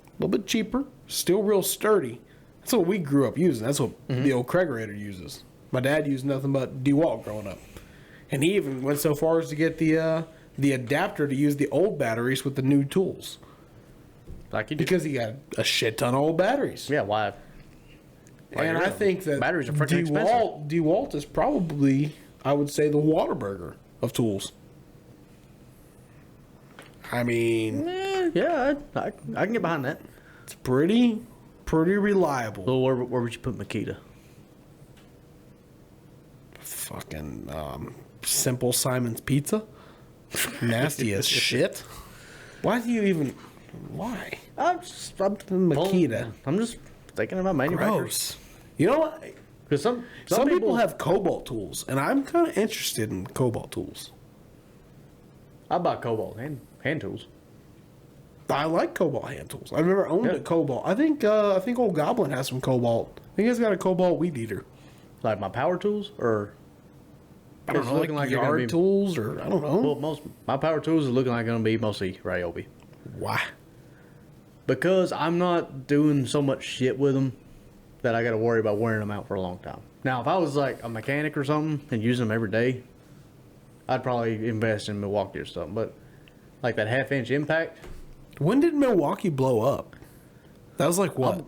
a little bit cheaper, still real sturdy. That's what we grew up using. That's what the old Kregerator uses. My dad used nothing but DeWalt growing up. And he even went so far as to get the adapter to use the old batteries with the new tools. Like you do. Because he got a shit ton of old batteries. Yeah, why? And I think that batteries are freaking expensive. DeWalt is probably, I would say, the Whataburger of tools. I mean... Yeah, I can get behind that. It's pretty reliable. So where would you put Makita? Fucking Simple Simon's Pizza. Nasty as shit. Why do you even... Why? I'm just Makita. I'm just thinking about manufacturers. Gross. You know what? Because some people have cobalt tools, and I'm kind of interested in cobalt tools. I buy cobalt hand tools. I like cobalt hand tools. I've never owned a cobalt. I think Old Goblin has some cobalt. I think he's got a cobalt weed eater. Like my power tools, or I don't know, like yard tools, or I don't know. Well, my power tools are looking like going to be mostly Ryobi. Why? Because I'm not doing so much shit with them that I got to worry about wearing them out for a long time. Now, if I was like a mechanic or something and using them every day, I'd probably invest in Milwaukee or something. But like that 1/2 inch impact. When did Milwaukee blow up? That was like what?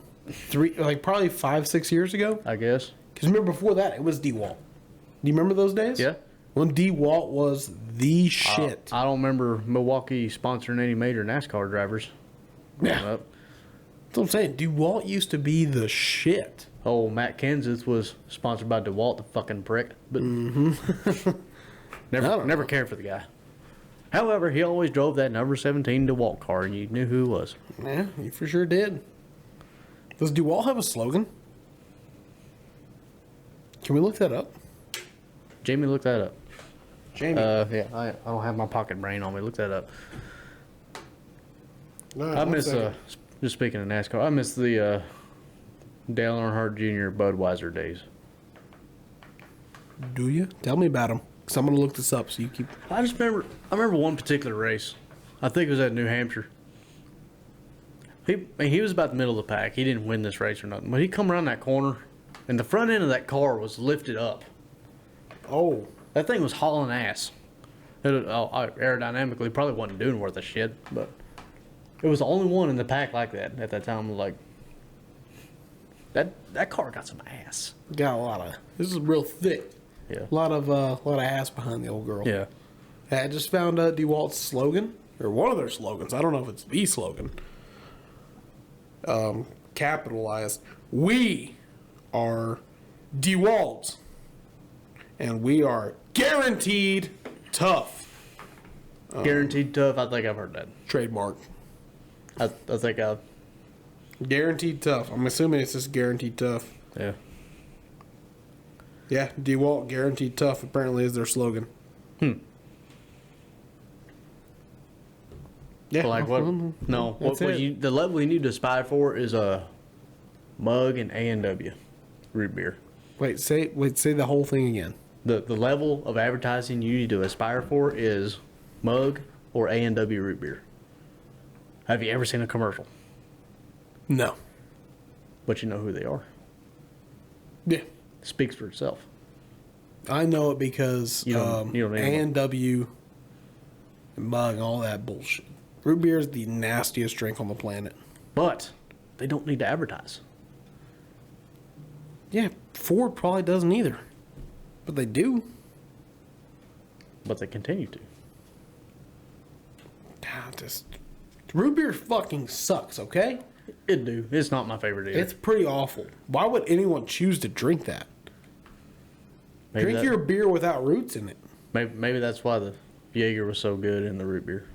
Probably 5-6 years ago? I guess. Because remember before that, it was DeWalt. Do you remember those days? Yeah. When DeWalt was the shit. I don't remember Milwaukee sponsoring any major NASCAR drivers. Yeah. That's what I'm saying. DeWalt used to be the shit. Oh, Matt Kenseth was sponsored by DeWalt, the fucking prick. But never cared for the guy. However, he always drove that number 17 DeWalt car, and you knew who it was. Yeah, he for sure did. Does DeWalt have a slogan? Can we look that up? Jamie, look that up. Jamie. Yeah, I don't have my pocket brain on me. Look that up. Right, I miss, just speaking of NASCAR, I miss the Dale Earnhardt Jr. Budweiser days. Do you? Tell me about them. Because I'm going to look this up so you keep... I remember one particular race. I think it was at New Hampshire. He was about the middle of the pack. He didn't win this race or nothing. But he come around that corner, and the front end of that car was lifted up. Oh. That thing was hauling ass. Aerodynamically, probably wasn't doing worth a shit, but it was the only one in the pack like that at that time. Like, that car got some ass. Got a lot of... This is real thick. Yeah. A lot of ass behind the old girl. Yeah. I just found DeWalt's slogan, or one of their slogans. I don't know if it's the slogan. Capitalized. We are DeWalt, and we are guaranteed tough. Guaranteed tough. I think I've heard that. Trademark. I think I've... Guaranteed tough. I'm assuming it's just guaranteed tough. Yeah. Yeah, DeWalt guaranteed tough apparently is their slogan. Yeah. But like what? No. The level you need to aspire for is a mug and A&W root beer. Wait, say the whole thing again. The level of advertising you need to aspire for is mug or A&W root beer. Have you ever seen a commercial? No. But you know who they are. Yeah. Speaks for itself. I know it because you don't A&W and mug and all that bullshit. Root beer is the nastiest drink on the planet. But they don't need to advertise. Yeah, Ford probably doesn't either. But they do. But they continue to. Root beer fucking sucks, okay? It do. It's not my favorite either. It's pretty awful. Why would anyone choose to drink that? Drink your beer without roots in it. Maybe that's why the Jaeger was so good in the root beer.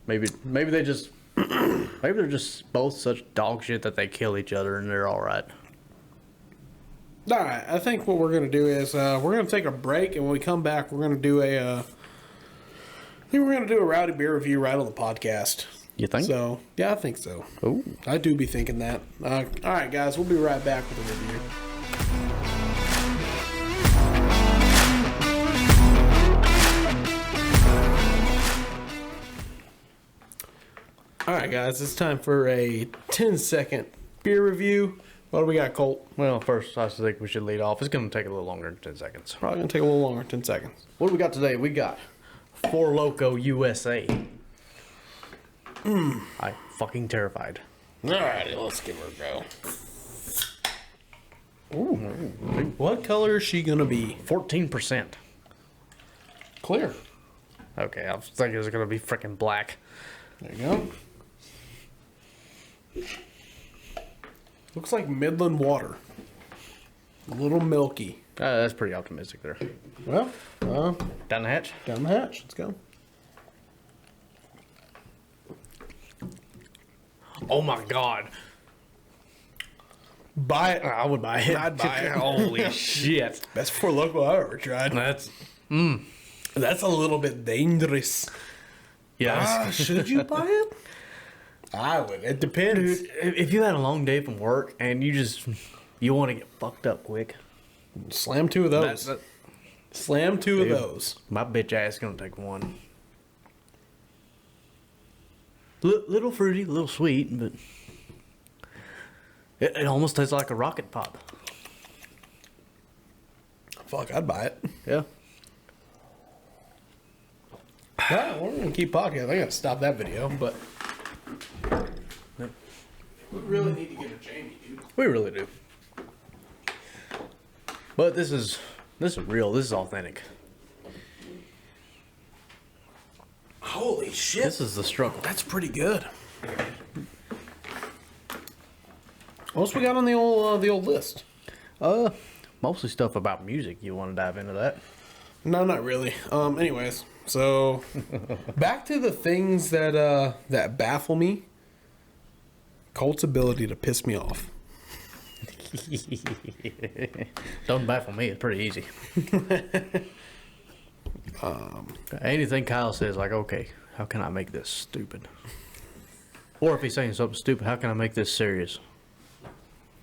Maybe they just maybe they're just both such dog shit that they kill each other and they're all right. All right, I think what we're gonna do is we're gonna take a break, and when we come back, we're gonna do I think we're gonna do a Rowdy beer review right on the podcast. You think? So yeah, I think so. Oh, I do be thinking that. All right, guys, we'll be right back with a review. All right, guys, it's time for a 10-second beer review. What do we got, Colt? well, first I think we should lead off. It's going to take a little longer than 10 seconds. Probably going to take a little longer, 10 seconds. What do we got today? We got Four Loko USA. I'm fucking terrified. All right, let's give her a go. Ooh. What color is she going to be? 14%. Clear. Okay, I was thinking it was going to be freaking black. There you go. Looks like Midland water. A little milky. That's pretty optimistic there. Well, Down the hatch? down the hatch. Let's go. Oh my god. Buy it. I would buy it. I'd buy it. Holy shit. Best for local I've ever tried. That's That's a little bit dangerous. yeah. Should you buy it? I would. It depends. Dude, if you had a long day from work and you want to get fucked up quick, Slam two of those. Slam two of those. my bitch ass gonna take one. Little fruity, little sweet, but it almost tastes like a rocket pop. Fuck, I'd buy it. Yeah. Yeah, we're gonna keep podcast. I gotta stop that video, but we really need to get a Jamie, dude. We really do. But this is real. This is authentic. Holy shit! This is the struggle. That's pretty good. What else we got on the old list? Mostly stuff about music. You want to dive into that? No, not really. Anyways, so back to the things that baffle me. Colt's ability to piss me off. Don't baffle me. It's pretty easy. Anything Kyle says, like, okay, how can I make this stupid? Or if he's saying something stupid, how can I make this serious?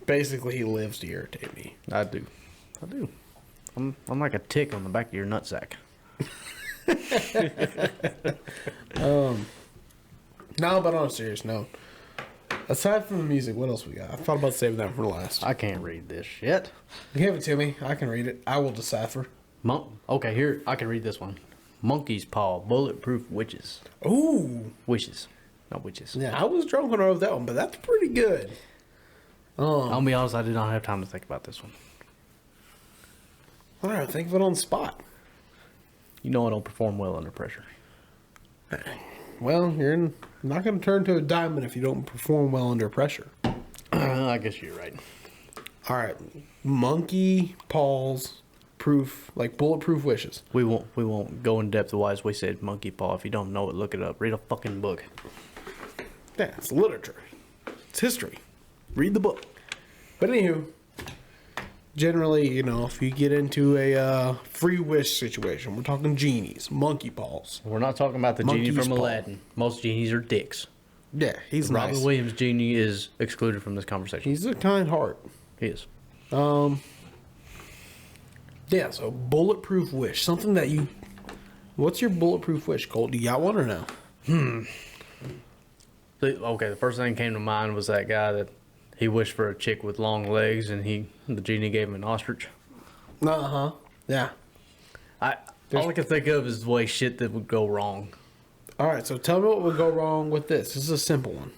Basically, he lives to irritate me. I do. I'm like a tick on the back of your nutsack. No, but on a serious note, aside from the music, what else we got? I thought about saving that for last. I can't read this shit. Give it to me. I can read it. I will decipher. Okay, here, I can read this one. Monkey's Paw, Bulletproof Witches. Ooh. Wishes. Not witches. Yeah, I was drunk when I wrote that one, but that's pretty good. I'll be honest, I did not have time to think about this one. I don't know. Think of it on the spot. You know I don't perform well under pressure. Well, you're not going to turn to a diamond if you don't perform well under pressure. I guess you're right. All right. Monkey paws proof, like bulletproof wishes. We won't go in depth wise. We said monkey paw. If you don't know it, look it up. Read a fucking book. Yeah, it's literature. It's history. Read the book. But anywho, generally, you know, if you get into a free wish situation, we're talking genies, monkey paws. We're not talking about the genie Monkey's from paw. Aladdin. Most genies are dicks. Yeah, he's Robin nice. Williams genie is excluded from this conversation. He's a kind heart. He is. Yeah, so bulletproof wish. Something that you... What's your bulletproof wish, Colt? Do you got one or no? Okay, the first thing that came to mind was that guy that he wished for a chick with long legs, and the genie gave him an ostrich. Uh-huh. Yeah. All I can think of is the way shit that would go wrong. All right, so tell me what would go wrong with this. This is a simple one.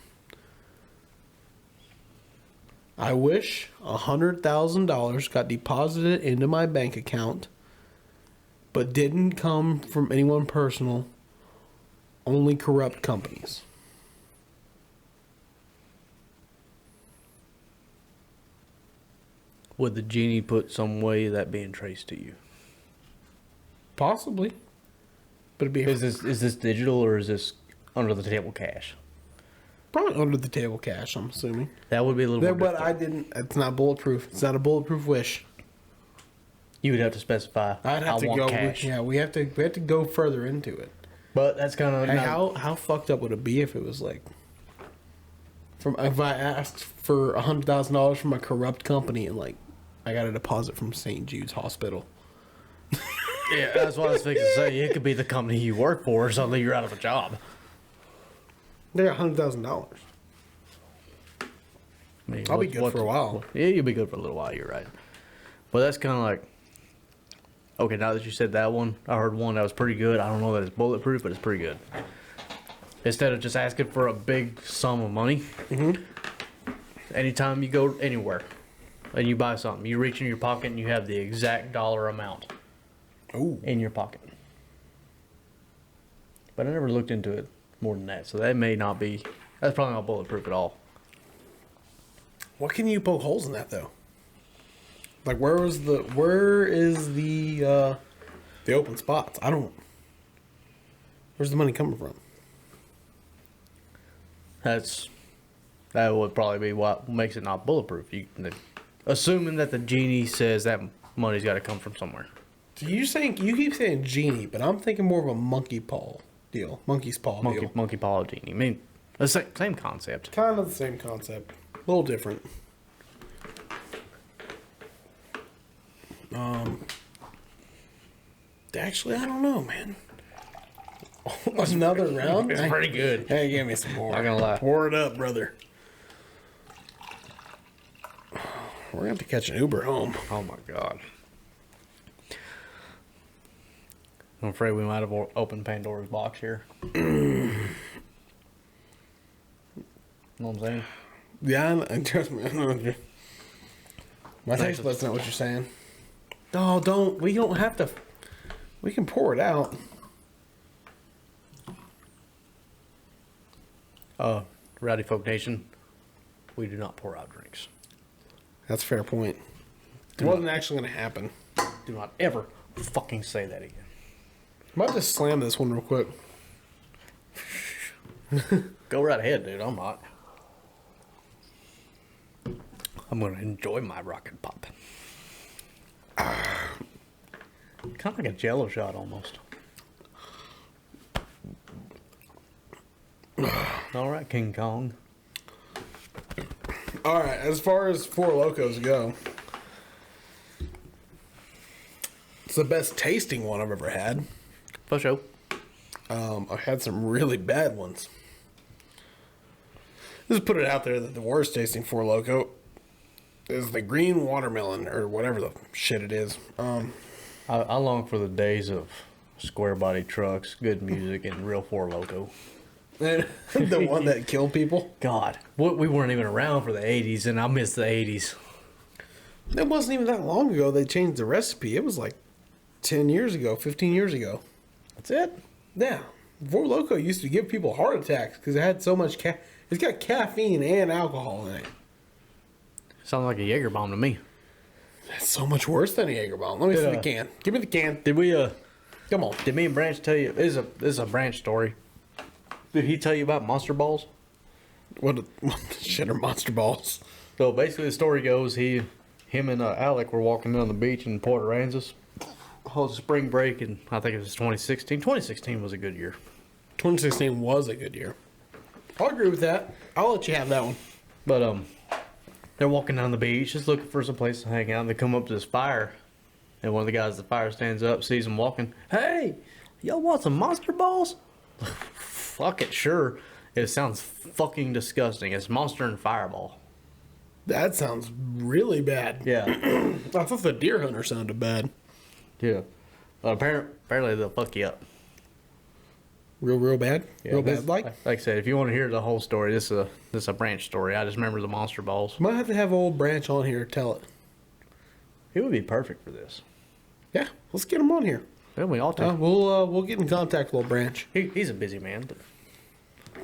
I wish $100,000 got deposited into my bank account, but didn't come from anyone personal, only corrupt companies. Would the genie put some way of that being traced to you? Possibly. But it'd be Is this digital or is this under the table cash? probably under the table cash, I'm assuming. That would be a little more But difficult. it's not bulletproof. It's not a bulletproof wish. You would have to specify. I'd have I to want go. cash. Yeah, we have to go further into it. But that's kind of Hey, how fucked up would it be if it was like, if I asked for $100,000 from a corrupt company and like I got a deposit from St. Jude's Hospital? Yeah, that's what I was thinking to say. It could be the company you work for, suddenly you're out of a job. They got $100,000. I mean, I'll be good for a while. Yeah, you'll be good for a little while. You're right. But that's kind of like, okay, now that you said that one, I heard one that was pretty good. I don't know that it's bulletproof, but it's pretty good. Instead of just asking for a big sum of money, anytime you go anywhere and you buy something, you reach in your pocket and you have the exact dollar amount in your pocket. But I never looked into it more than that, so that may not be. That's probably not bulletproof at all. What can you poke holes in that though? Like where is the open spots? Where's the money coming from? That would probably be what makes it not bulletproof. Assuming that the genie says that money's got to come from somewhere. So you keep saying genie, but I'm thinking more of a monkey's paw deal. Monkey paw genie. I mean, the same concept. Kind of the same concept. A little different. Actually, I don't know, man. Another round? It's pretty good. Hey, give me some more. Not gonna lie. Pour it up, brother. We're gonna have to catch an Uber home. Oh my god. I'm afraid we might have opened Pandora's box here. You know what I'm saying? Yeah, trust me. My taste buds know what you're saying. No, don't. We don't have to. We can pour it out. Rowdy Folk Nation, we do not pour out drinks. That's a fair point. It wasn't actually going to happen. Do not ever fucking say that again. I might just slam this one real quick. Go right ahead, dude. I'm not. I'm going to enjoy my rocket pop. Kind of like a Jello shot almost. All right, King Kong. All right, as far as Four Locos go, it's the best tasting one I've ever had. For sure. I've had some really bad ones. Just put it out there that the worst tasting Four Loko is the green watermelon or whatever the shit it is. I long for the days of square body trucks, good music, and real Four Loko. The one that killed people. God, we weren't even around for the 80s, and I miss the 80s. It wasn't even that long ago they changed the recipe. It was like 10 years ago, 15 years ago. That's it? Yeah. Four Loko used to give people heart attacks because it had so much it's got caffeine and alcohol in it. Sounds like a Jaeger bomb to me. That's so much worse than a Jaeger bomb. Let me see the can. Give me the can. Did we, Come on. did me and Branch tell you, this is a Branch story. Did he tell you about Monster Balls? What the shit are Monster Balls? So basically the story goes, him and Alec were walking down the beach in Port Aransas. Whole spring break, and I think it was 2016. 2016 was a good year. 2016 was a good year. I'll agree with that. I'll let you have that one. But they're walking down the beach, just looking for some place to hang out, and they come up to this fire. And one of the guys at the fire stands up, sees them walking. Hey, y'all want some Monster Balls? Fuck it, sure. It sounds fucking disgusting. It's Monster and Fireball. That sounds really bad. Yeah. I thought the deer hunter sounded bad. Yeah. But apparently they'll fuck you up. Real bad? Yeah, Real bad like? Like I said, if you want to hear the whole story, this is a Branch story. I just remember the Monster Balls. Might have to have old Branch on here to tell it. He would be perfect for this. Yeah, let's get him on here. Yeah, we all take. We'll get in contact with old Branch. He's a busy man. But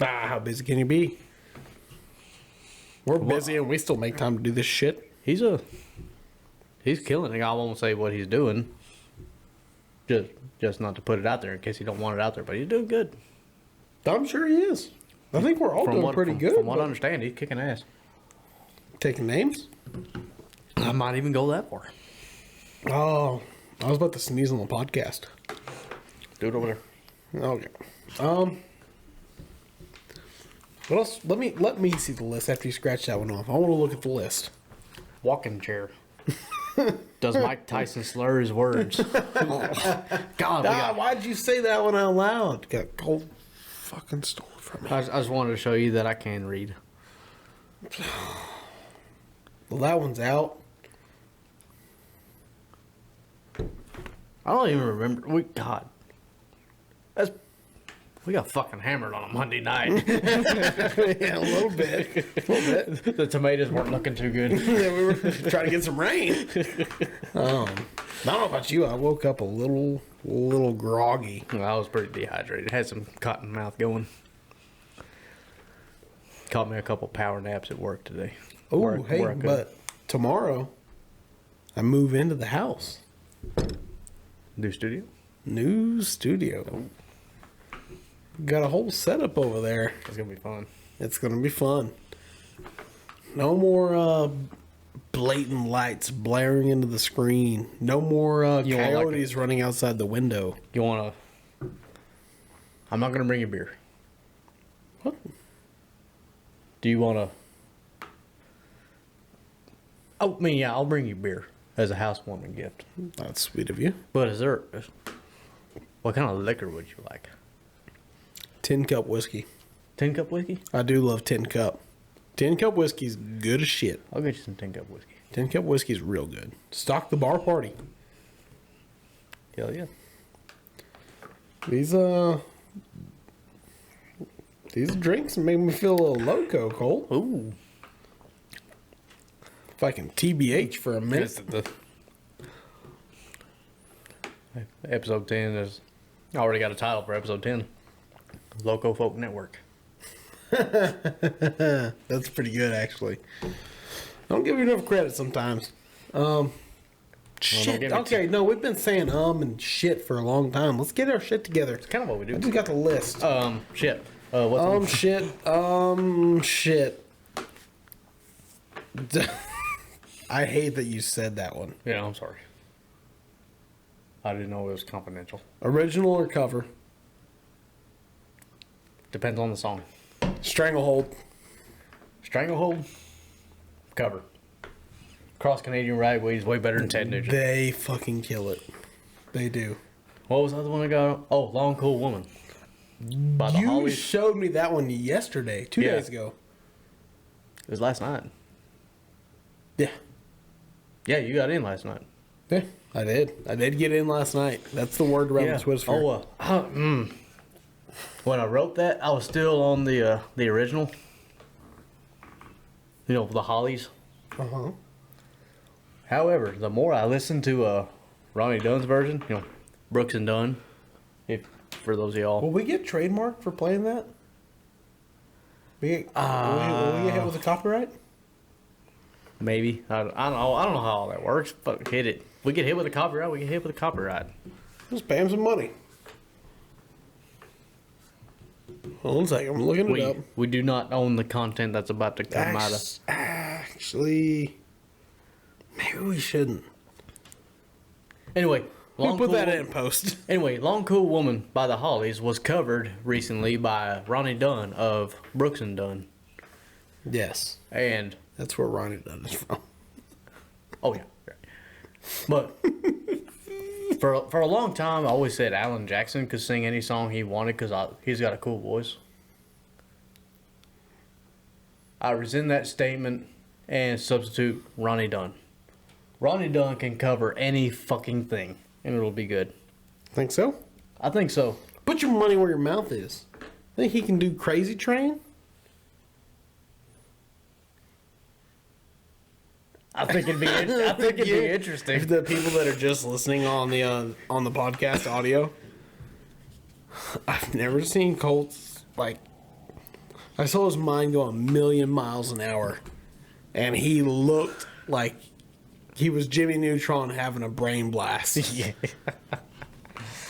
How busy can he be? We're busy and we still make time to do this shit. he's killing it. I won't say what he's doing. Just not to put it out there in case you don't want it out there, but he's doing good. I'm sure he is. I think we're all doing pretty good. From what I understand, he's kicking ass. Taking names? I might even go that far. Oh, I was about to sneeze on the podcast. Do it over there. Okay. What else? Let me see the list after you scratch that one off. I want to look at the list. Walking chair. Does Mike Tyson slur his words? God, why'd you say that one out loud? Got cold fucking stolen from me. I just wanted to show you that I can read. Well, that one's out. I don't even remember. We got fucking hammered on a Monday night. Yeah, a little bit. The tomatoes weren't looking too good. Yeah, we were trying to get some rain. I don't know about you. I woke up a little groggy. Well, I was pretty dehydrated. Had some cotton mouth going. Caught me a couple power naps at work today. Oh, hey, but tomorrow I move into the house. New studio? New studio. Got a whole setup over there. It's gonna be fun. It's gonna be fun. No more blatant lights blaring into the screen. No more You want, like, coyotes running outside the window. You want to... I'm not going to bring you beer. What? Do you want to... Oh, I mean, yeah, I'll bring you beer as a housewarming gift. That's sweet of you. But is there... What kind of liquor would you like? Tin Cup whiskey. 10 cup whiskey? I do love Tin Cup. Tin Cup whiskey's good as shit. I'll get you some 10 cup whiskey. Tin Cup whiskey's real good. Stock the bar party. Hell yeah. These drinks make me feel a little loco, Cole. Ooh. If I can TBH for a minute. Episode 10 is... I already got a title for episode 10. Loco Folk Network. That's pretty good, actually. I don't give you enough credit sometimes. Shit. Okay, no, we've been saying and shit for a long time. Let's get our shit together. It's kind of what we do. I just got the list. Shit. What's Shit. I hate that you said that one. Yeah, I'm sorry. I didn't know it was confidential. Original or cover? Depends on the song. Stranglehold. Stranglehold. Cover. Cross Canadian Ragweed is way better than Ted Nugent. They fucking kill it. They do. What was the other one I got? Oh, Long Cool Woman. By the You Hollies. showed me that one yesterday, 2 Yeah. days ago. It was last night. Yeah. Yeah, you got in last night. Yeah, I did. I did get in last night. That's the word around the Swissphere. When I wrote that, I was still on the original. You know, the Hollies. Uh-huh. However, the more I listened to Ronnie Dunn's version, you know, Brooks and Dunn, for those of y'all. Will we get trademarked for playing that? Will we get hit with a copyright? Maybe. I don't know. I don't know how all that works, but hit it. We get hit with a copyright, we get hit with a copyright. Just pay him some money. Hold on a second, I'm looking it up. We do not own the content that's about to come out of. Actually, maybe we shouldn't. Anyway, We'll put that in post. Anyway, Long Cool Woman by the Hollies was covered recently by Ronnie Dunn of Brooks and Dunn. Yes. And That's where Ronnie Dunn is from. oh yeah. Right. But for a long time I always said Alan Jackson could sing any song he wanted because he's got a cool voice. I rescind that statement and substitute Ronnie Dunn. Ronnie Dunn can cover any fucking thing and it'll be good. Think so? I think so. Put your money where your mouth is. Think he can do Crazy Train? I think it'd be interesting. If the people that are just listening on the podcast audio, I've never seen Colt's like. I saw his mind go a million miles an hour, and he looked like he was Jimmy Neutron having a brain blast. Yeah.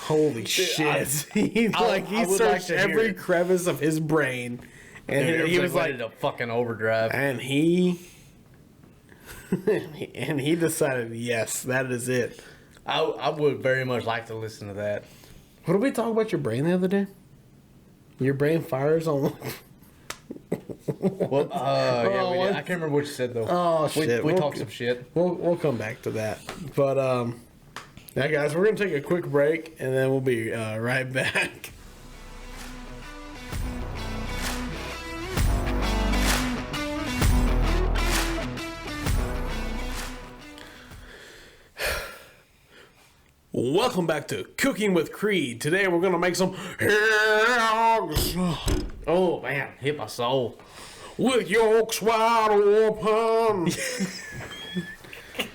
Holy shit! He searched every crevice of his brain, and he was like a fucking overdrive. And he decided, yes, that is it. I would very much like to listen to that. What did we talk about your brain the other day? Your brain fires on. Well, yeah, we did. I can't remember what you said though. Oh shit! We talked some shit. We'll come back to that. But yeah, guys, we're gonna take a quick break and then we'll be right back. Welcome back to Cooking with Creed. Today we're gonna make some eggs. Oh man, hit my soul. With yolks wide open,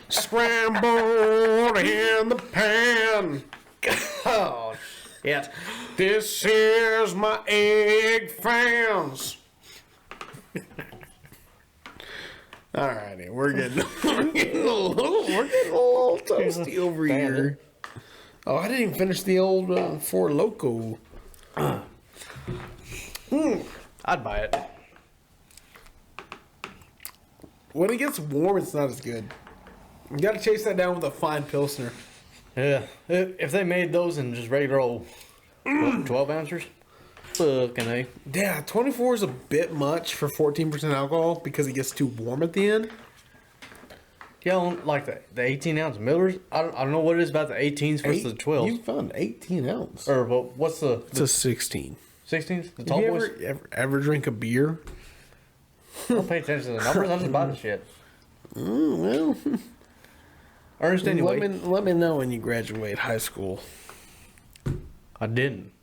scrambled in the pan. Oh shit! This is my egg fans. Alrighty, we're getting a little toasty over here. Oh, I didn't even finish the old Four Loko. I'd buy it. when it gets warm, it's not as good. You got to chase that down with a fine Pilsner. Yeah. If they made those in just regular old 12 ounces, fucking A. Yeah, 24 is a bit much for 14% alcohol because it gets too warm at the end. Yeah, like the 18 ounce Millers. I don't know what it is about the 18s versus the 12s. You found 18 ounce. Or what's the It's a 16. 16s? The Have tall you boys? ever drink a beer? I don't pay attention to the numbers. I just buy the shit. Well, Ernest, anyway. let me know when you graduate high school. I didn't.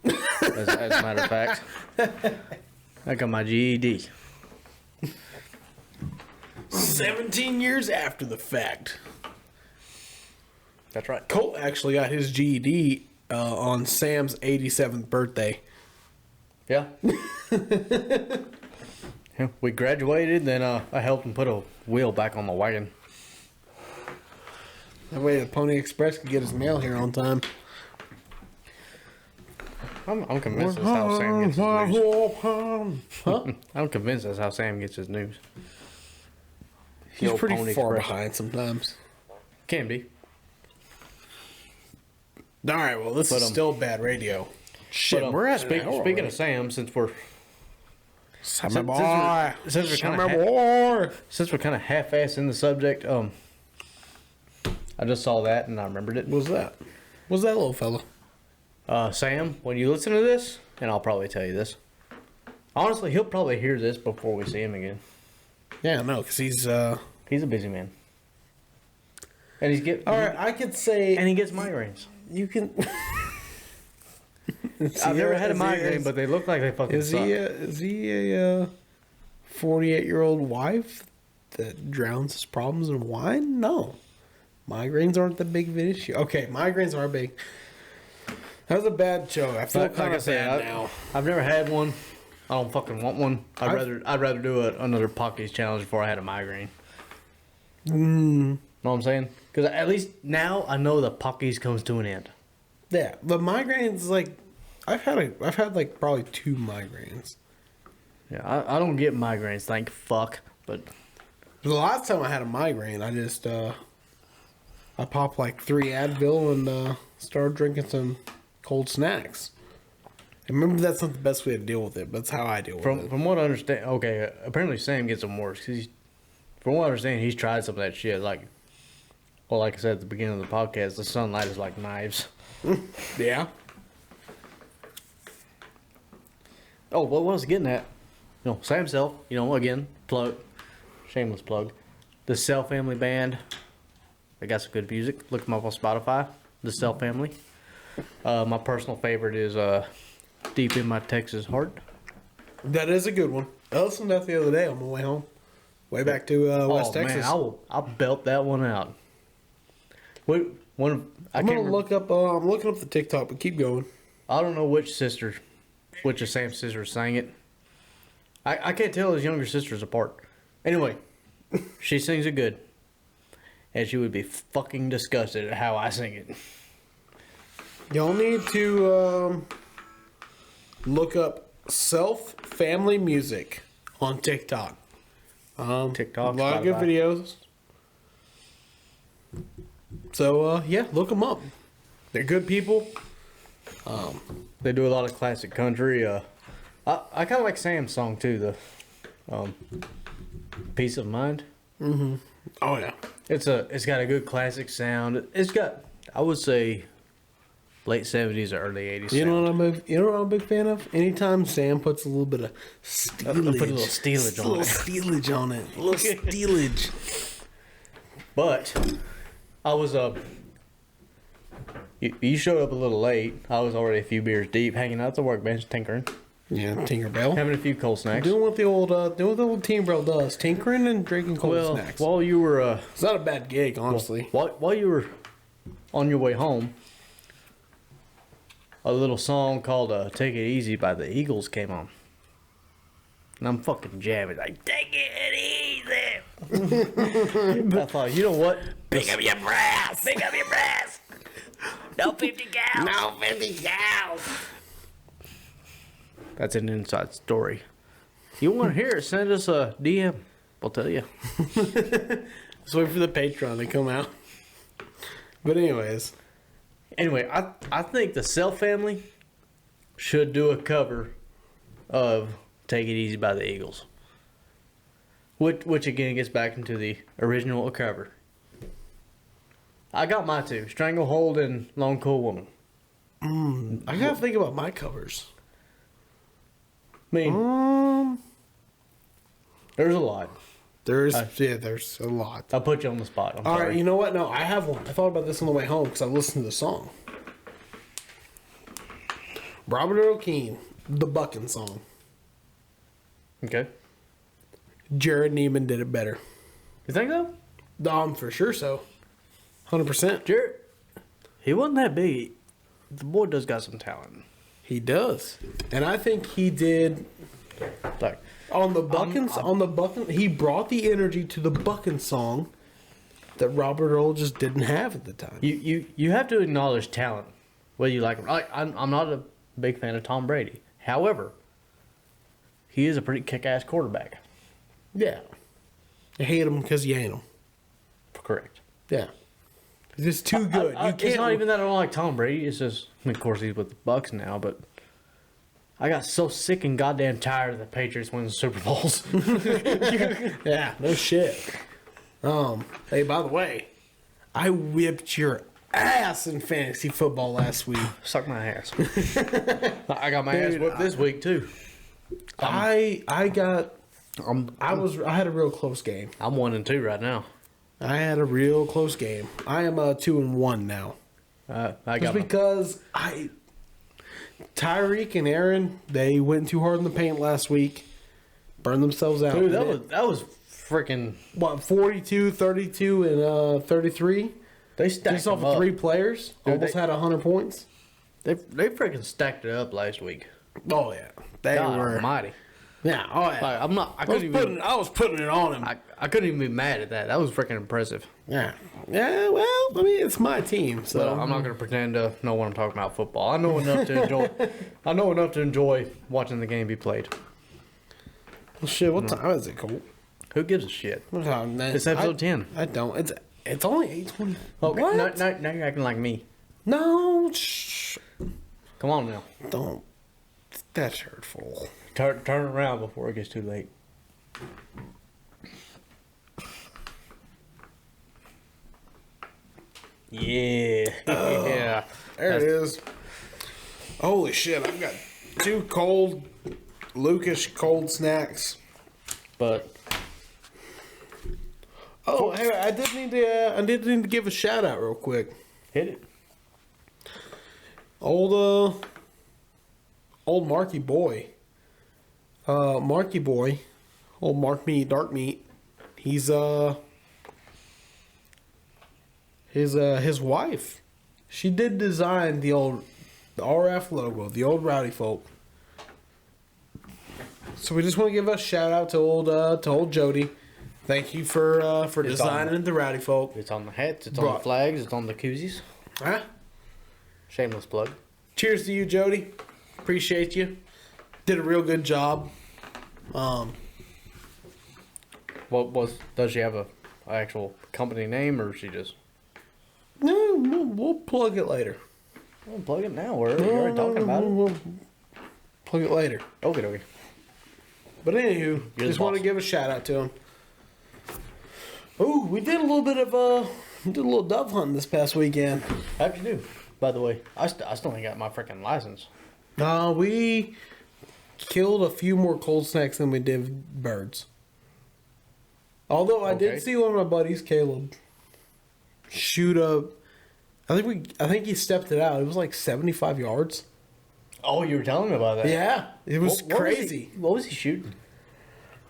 As a matter of fact, I got my GED. 17 years after the fact. That's right. Colt actually got his GED on Sam's 87th birthday. Yeah. Yeah, we graduated, then I helped him put a wheel back on the wagon. That way the Pony Express could get his mail here on time. I'm convinced that's how Sam gets his news. Huh? I'm convinced that's how Sam gets his news. He's old pretty Pony far Express. behind sometimes. Can be. All right, well, this is still bad radio. Shit, But, we're at speaking of Sam, since we're Summer boy. since we're Summer kinda boy. since we're kind of half-assed in the subject, I just saw that and I remembered it. What's that? What's that little fella? Sam, when you listen to this, and I'll probably tell you this. Honestly, he'll probably hear this before we see him again. Yeah, no, because he's... He's a busy man, and All right, I could say... and he gets migraines. You can... I've never had a migraine, but they look like they fucking suck. Is he a 48-year-old wife that drowns his problems in wine? No. Migraines aren't the big of an issue. Okay, migraines are big. That was a bad show. I feel Like kind I of said, bad now. I've never had one. I don't fucking want one. I'd rather do another Pockies challenge before I had a migraine. Know what I'm saying? Because at least now I know the Pockies comes to an end. Yeah, the migraines, like... I've had like probably 2 migraines. Yeah, I don't get migraines, thank fuck. But The last time I had a migraine, I just I popped like 3 Advil and started drinking some cold snacks. And remember, that's not the best way to deal with it, but that's how I deal with it. from what I understand, okay, apparently Sam gets them worse. Cause from what I understand, he's tried some of that shit. Like I said at the beginning of the podcast, the sunlight is like knives. Yeah. Oh, what I was getting at? Sam Self, again, plug, shameless plug. The Cell Family Band, they got some good music. Look them up on Spotify. The Cell Family. My personal favorite is Deep in My Texas Heart. That is a good one. I listened to that the other day on my way home. Way back to West Texas. Man, I'll belt that one out. I'm I'm looking up the TikTok, but keep going. I don't know which of Sam's sisters sang it. I can't tell his younger sisters apart. Anyway, she sings it good. And she would be fucking disgusted at how I sing it. Y'all need to look up Family Music on TikTok. TikTok, a lot of good videos. So yeah, look them up. They're good people. They do a lot of classic country. I kind of like Sam's song too, the Peace of Mind. Oh yeah. It's got a good classic sound. It's got, I would say, late 70s or early 80s. You know what I'm a big fan of? Anytime Sam puts a little bit of steelage, Put a little steelage on it. steelage on it. A little steelage. But I was you showed up a little late. I was already a few beers deep, hanging out at the workbench, tinkering, Yeah, Tinkerbell. having a few cold snacks. Doing what the old Tinkerbell does, tinkering and drinking cold snacks. while you were It's not a bad gig, honestly. while you were on your way home, a little song called "Take It Easy" by the Eagles came on, and I'm fucking jamming like "Take It Easy." I thought, you know what? Pick up your brass. Pick up your brass. No 50 cal. No 50 cows. That's an inside story. You want to hear it? Send us a DM I'll tell you. Just wait for the Patreon to come out. But anyways. Anyway, I think the Self Family should do a cover of Take It Easy by the Eagles. Which again gets back into the original cover. I got my two. Stranglehold and Lone Cool Woman. I gotta think about my covers. I mean, there's a lot. There's a lot. I'll put you on the spot. I'm All sorry. right, you know what? No, I have one. I thought about this on the way home because I listened to the song. Robert Earl Keen, the Bucking song. Okay. Jared Neiman did it better. You think so? For sure so. 100%. Jared, he wasn't that big. The boy does got some talent. He does. And I think he did Like, on the Bucking, he brought the energy to the Bucking song that Robert Earl just didn't have at the time. you have to acknowledge talent, whether you like him. I'm not a big fan of Tom Brady. However, he is a pretty kick-ass quarterback. Yeah. You hate him because you hate him. Correct. Yeah. He's just too good. It's not even that I don't like Tom Brady. It's just, of course, he's with the Bucks now, but I got so sick and goddamn tired of the Patriots winning Super Bowls. Yeah, no shit. Hey, by the way, I whipped your ass in fantasy football last week. Suck my ass. I got my ass whipped this week too. I had a real close game. I'm 1-2 right now. I had a real close game. I am 2-1 now. I Just got because Tyreek and Aaron, they went too hard in the paint last week. Burned themselves out. dude. That was freaking. What, 42, 32, and 33? They stacked Just off them of up. 3 players. Dude, almost they- had 100 points. They freaking stacked it up last week. Oh, yeah. They God were. almighty. Yeah, oh, yeah. Like, I'm not. I I was putting it on him. I couldn't even be mad at that. That was freaking impressive. Yeah. Yeah, well, I mean, it's my team, so. But I'm not going to pretend to know what I'm talking about football. I know enough to enjoy. I know enough to enjoy watching the game be played. Well, shit, what time is it, Colt? Who gives a shit? It's It's episode 10. I don't. It's only 8:20. Okay, What? now you're acting like me. No, shh. Come on now. Don't. That's hurtful. Turn around before it gets too late. Yeah. Yeah. There it is. Holy shit, I've got 2 cold, Lucas cold snacks. But Oh, hey, I did need to give a shout out real quick. hit it. Old Marky Boy. Marky Boy. Old Mark Meat, Dark Meat. He's his wife. She did design the RF logo, the old Rowdy Folk. So we just want to give a shout out to old Jody. Thank you for designing the Rowdy Folk. It's on the hats, it's on the flags, it's on the koozies. Huh? Shameless plug. Cheers to you, Jody. Appreciate you. Did a real good job. Does she have a actual company name or is she just No, we'll plug it later. well, plug it now? We're already talking about it. We'll plug it later. Okay. But anywho, You're the just want to boss. give a shout out to him. Ooh, we did a little bit of dove hunting this past weekend. How'd you do? By the way, I still ain't got my freaking license. We killed a few more cold snacks than we did birds. Although I Okay. did see one of my buddies, Caleb, shoot up. I think he stepped it out. It was like 75 yards. Oh, you were telling me about that. Yeah, it was crazy. What was he shooting?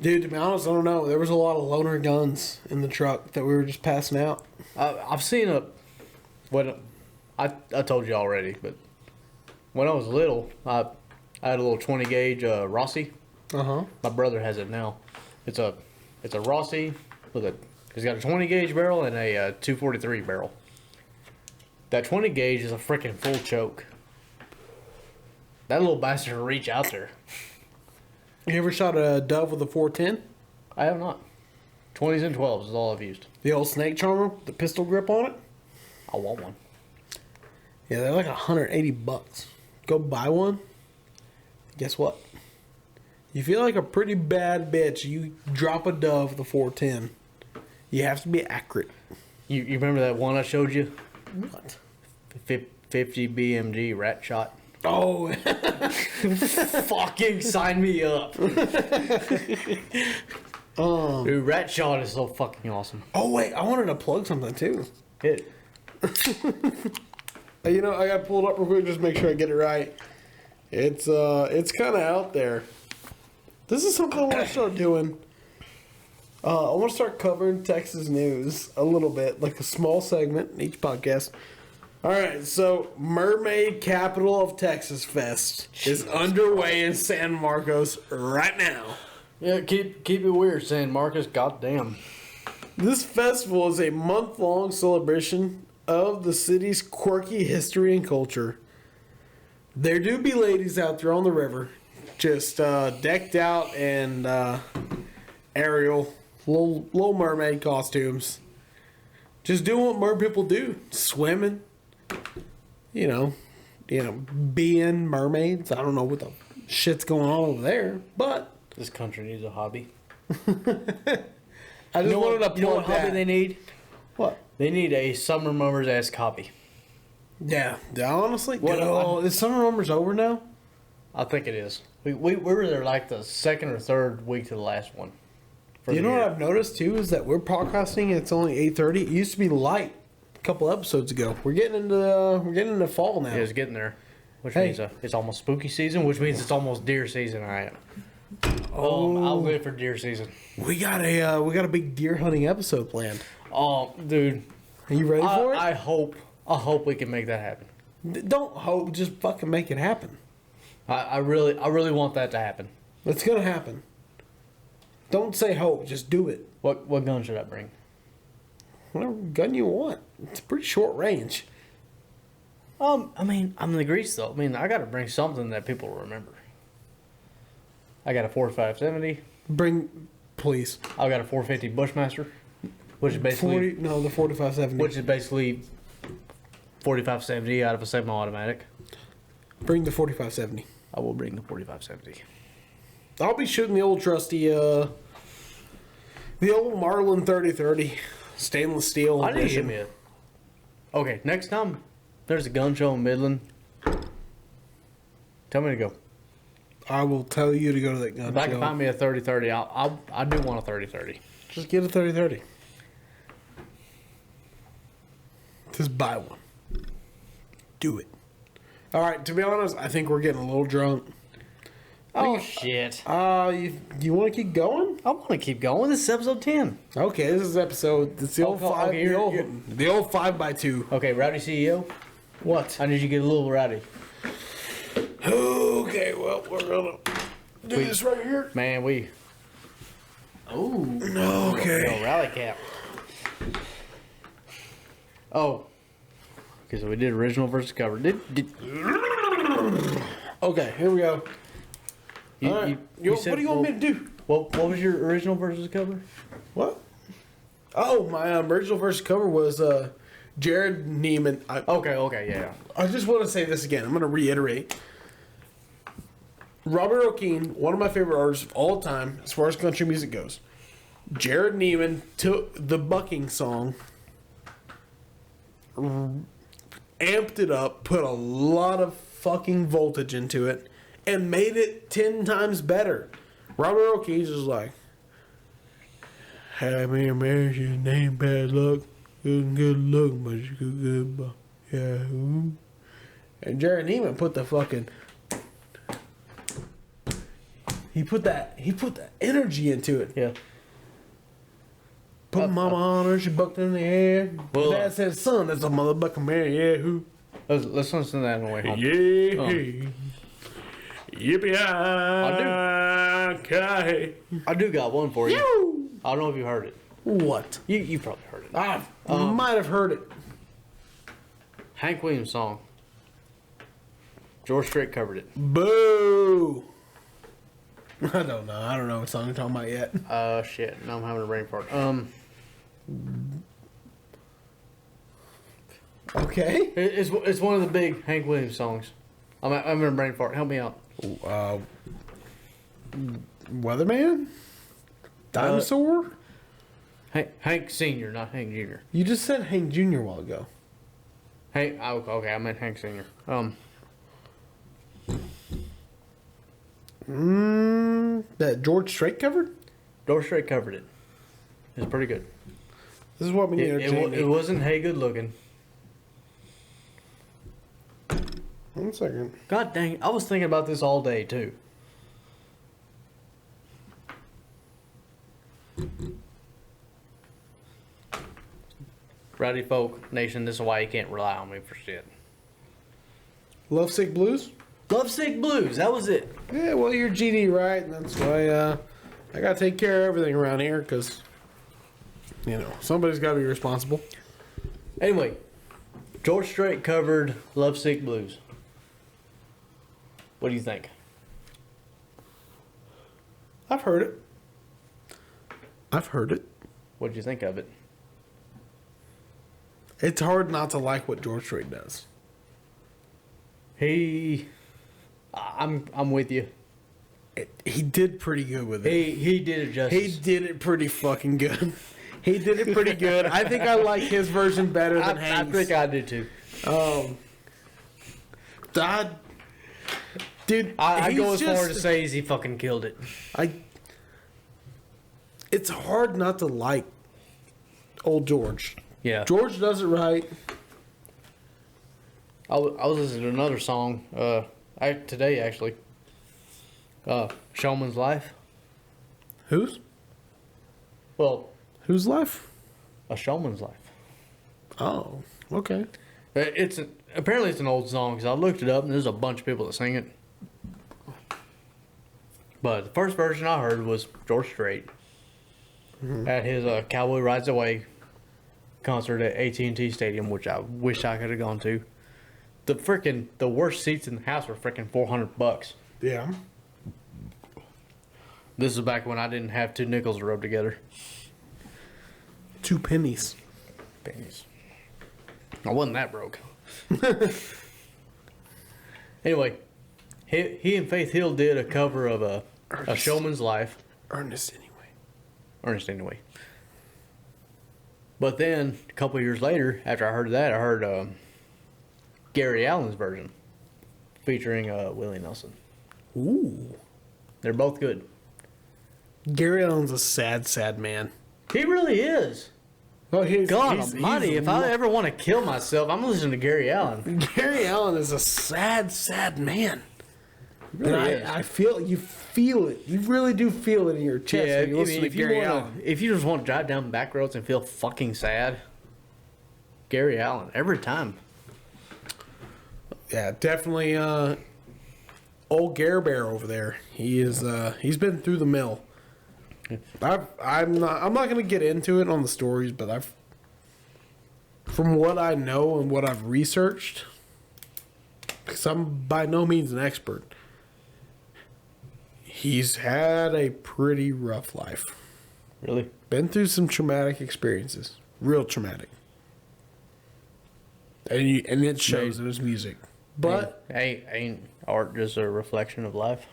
Dude, to be honest, I don't know. There was a lot of loaner guns in the truck that we were just passing out. I've seen I told you already, but when I was little, I had a little 20 gauge Rossi. Uh-huh. My brother has it now. It's a Rossi it's got a 20 gauge barrel and a 243 barrel. That 20 gauge is a freaking full choke. That little bastard will reach out there. You ever shot a dove with a 410? I have not. 20s and 12s is all I've used. The old snake charmer, the pistol grip on it. I want one. Yeah, they're like $180. Go buy one. Guess what? You feel like a pretty bad bitch. You drop a dove with a 410. You have to be accurate. You remember that one I showed you? What? 50 BMG rat shot. Oh, Fucking sign me up. Dude, rat shot is so fucking awesome. oh wait, I wanted to plug something too. Hit. You know, I got pulled up real quick just to make sure I get it right. It's kind of out there. This is something I want to start doing. I want to start covering Texas news a little bit, like a small segment in each podcast. All right, so Mermaid Capital of Texas Fest is underway in San Marcos right now. Yeah, keep it weird, San Marcos. Goddamn. This festival is a month-long celebration of the city's quirky history and culture. There do be ladies out there on the river, just decked out in Ariel, little mermaid costumes. Just doing what mer people do, swimming. You know, being mermaids. I don't know what the shit's going on over there, but This country needs a hobby. I just wanted to You know what plug hobby they that. need? What? They need a Summer Mummers-esque hobby. Yeah, honestly. What- Is Summer Numbers over now? I think it is. We were there like the second or third week to the last one. You know what I've noticed too is that we're podcasting. It's only 8:30. It used to be light a couple episodes ago. We're getting into fall now. Yeah, it's getting there. Which Hey. means it's almost spooky season, which means it's almost deer season. I'll live for deer season. We got a big deer hunting episode planned. Oh, dude. Are you ready for it? I hope we can make that happen. Don't hope, just fucking make it happen. I really want that to happen. It's gonna happen. Don't say hope, just do it. What gun should I bring? Whatever gun you want. It's pretty short range. I mean, I'm in the grease though. I mean, I got to bring something that people will remember. I got a 4570. Bring, please. I got a 450 Bushmaster, which is basically the 4570. which is basically 4570 out of a semi-automatic. Bring the 4570. I will bring the 4570. I'll be shooting the old trusty, the old Marlin 3030 stainless steel. I need to hit edition. me a. Okay, next time there's a gun show in Midland, tell me to go. I will tell you to go to that gun If I show. can find me a 3030, I do want a 3030. Just get a 3030. Just buy one. Do it. All right. To be honest, I think we're getting a little drunk. Oh shit! You want to keep going? I want to keep going. This is episode 10. Okay, this is episode. It's the old Okay, five. okay, The old 5x2. Okay, Rowdy CEO. What? I need you to get a little rowdy. Okay, well, we're gonna do this right here. Man, we. Oh. Okay. Rally cap. Oh. Okay, so we did original versus cover. Okay, here we go. You, All right. you What do you want me to do? What was your original versus cover? What? Oh, my original verse cover was Jared Neiman. Okay, yeah. I just want to say this again. I'm going to reiterate. Robert O'Keefe, one of my favorite artists of all time, as far as country music goes. Jared Neiman took the bucking song, amped it up, put a lot of fucking voltage into it, and made it 10 times better. Robert O'Keefe is like, "Have me a marriage, your name bad luck, good luck, but you good, but yeah." And Jared Neiman put the fucking, he put that energy into it. Yeah. Put mama on her, she bucked in the air. Well, Dad said, "Son, that's a motherfucking man, yeah, who?" Let's listen to that on the way home. Yeah. Yippee ki I do got one for you. I don't know if you heard it. What? You probably heard it. I might have heard it. Hank Williams song. George Strait covered it. Boo. I don't know. I don't know what song you're talking about yet. Shit. Now I'm having a brain fart. Okay. It's one of the big Hank Williams songs. I'm having a brain fart. Help me out. Weatherman? Dinosaur? Hank Senior, not Hank Junior. You just said Hank Jr. a while ago. Hey, okay, I meant Hank Senior. That George Strait covered? George Strait covered it. It's pretty good. This is what we need. It wasn't Hey Good Looking. 1 second. God dang, I was thinking about this all day too. Rowdy Folk Nation, this is why you can't rely on me for shit. Lovesick Blues? Lovesick Blues, that was it. Yeah, well, you're GD, right? And that's why I gotta take care of everything around here, because, you know, somebody's gotta be responsible. Anyway, George Strait covered Lovesick Blues. What do you think? I've heard it. What did you think of it? It's hard not to like what George Strait does. I'm with you. He did pretty good with it. He did it justice. He did it pretty fucking good. He did it pretty good. I think I like his version better than Hank's. I think I do too. Dude, I go as far to say he fucking killed it. It's hard not to like old George. Yeah. George does it right. I was listening to another song today, actually. Showman's Life. Whose? Well, whose life? A Showman's Life. Oh, okay. Apparently it's an old song because I looked it up and there's a bunch of people that sing it. But the first version I heard was George Strait at his Cowboy Rides Away concert at AT&T Stadium, which I wish I could have gone to. The worst seats in the house were freaking $400. Yeah. This is back when I didn't have 2 nickels to rub together. 2 pennies. I wasn't that broke. Anyway, he and Faith Hill did a cover of a Showman's Life. Ernest anyway. But then a couple years later, after I heard that, I heard Gary Allen's version featuring Willie Nelson. Ooh, they're both good. Gary Allen's a sad man. He really is. Well, God almighty, if I ever want to kill myself, I'm listening to Gary Allen. Gary Allen is a sad man. Really and you feel it. You really do feel it in your chest when you listen to Gary Allen. If you just want to drive down back roads and feel fucking sad, Gary Allen, every time. Yeah, definitely old Gare Bear over there. He is he's been through the mill. I'm not going to get into it on the stories, but from what I know and what I've researched, because I'm by no means an expert, he's had a pretty rough life. Really? Been through some traumatic experiences. Real traumatic. And it shows in his music. But ain't art just a reflection of life?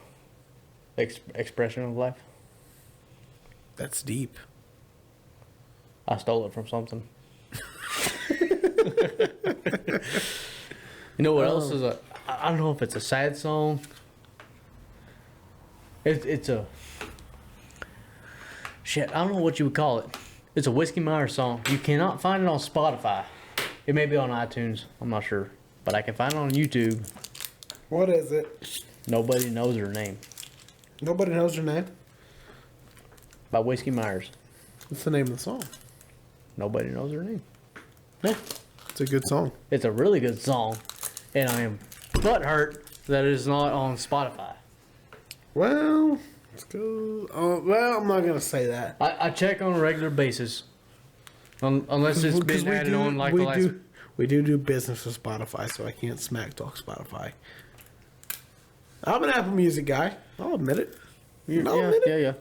Expression of life? That's deep. I stole it from something. You know what else is I don't know if it's a sad song. It's a shit. I don't know what you would call it. It's a Whiskey Myers song. You cannot find it on Spotify. It may be on iTunes. I'm not sure, but I can find it on YouTube. What is it? Nobody knows her name. Nobody knows her name? By Whiskey Myers. What's the name of the song? Nobody knows her name. Yeah, it's a good song. It's a really good song, and I am butthurt that it is not on Spotify. Well, let's go. Well, I'm not gonna say that. I check on a regular basis, unless it's been added on like the last. We do business with Spotify, so I can't smack talk Spotify. I'm an Apple Music guy. I'll admit it. Yeah.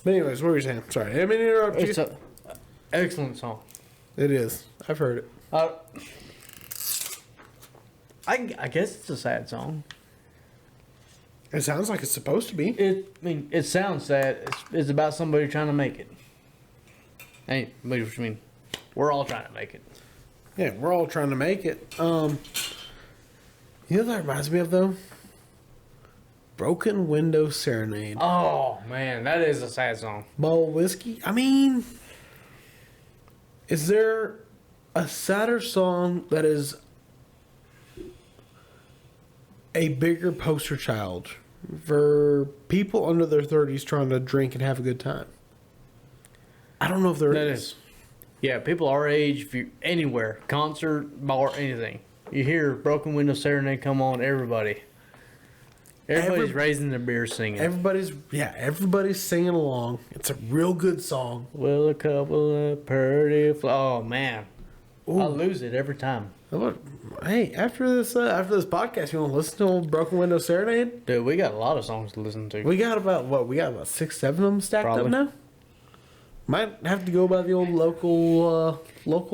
But anyways, what were you saying? Sorry, I didn't mean to interrupt you. It's an excellent song. It is. I've heard it. I guess it's a sad song. It sounds like it's supposed to be. It sounds sad. It's about somebody trying to make it. We're all trying to make it. Yeah, we're all trying to make it. You know what that reminds me of, though? Broken Window Serenade. Oh, man, that is a sad song. Bowl Whiskey. I mean, is there a sadder song that is a bigger poster child for people under their 30s trying to drink and have a good time? I don't know if there is. Yeah, people our age, if you anywhere, concert, bar, anything, you hear Broken Window Serenade come on, everybody's raising their beer singing. Everybody's singing along. It's a real good song. Well, a couple of pretty oh man, Ooh. I lose it every time. Hey, after this podcast, you want to listen to old Broken Window Serenade? Dude, we got a lot of songs to listen to. We got about 6, 7 of them stacked Probably. up now. Might have to go by the old local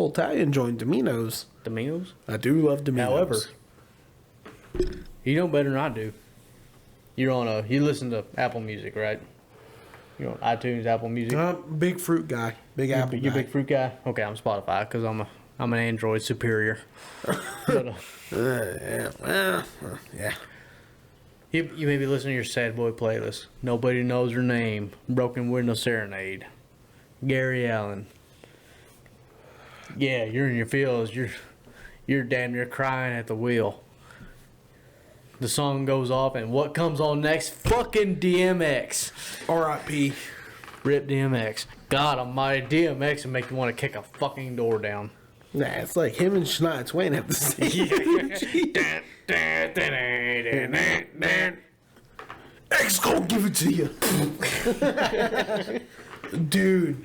Italian joint, Domino's. Domino's? I do love Domino's. However, you know better than I do. You listen to Apple Music, right? You're on iTunes, Apple Music. Big fruit guy, big Apple You're guy. a big fruit guy. Okay, I'm Spotify because I'm an Android superior. But, Yeah. You may be listening to your sad boy playlist. Nobody knows her name. Broken Window Serenade. Gary Allen. Yeah, you're in your feels. You're damn near crying at the wheel. The song goes off, and what comes on next? Fucking DMX. R.I.P. Rip DMX. God almighty, DMX will make you want to kick a fucking door down. Nah, it's like him and Shania Twain have the same. X gonna give it to you. Dude,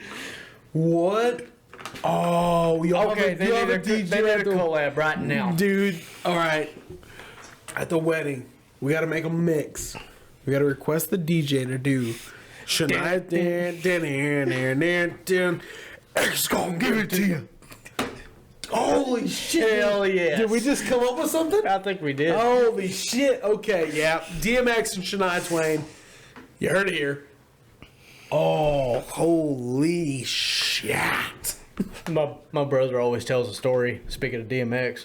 what? Oh, we all Okay, have they need a DJ collab right now. Dude, all right. At the wedding, we got to make a mix. We got to request the DJ to do Shania X gonna give it to you. Holy shit. Hell yes. Did we just come up with something? I think we did. Holy shit. Okay, yeah. DMX and Shania Twain. You heard it here. Oh, holy shit. My brother always tells a story, speaking of DMX.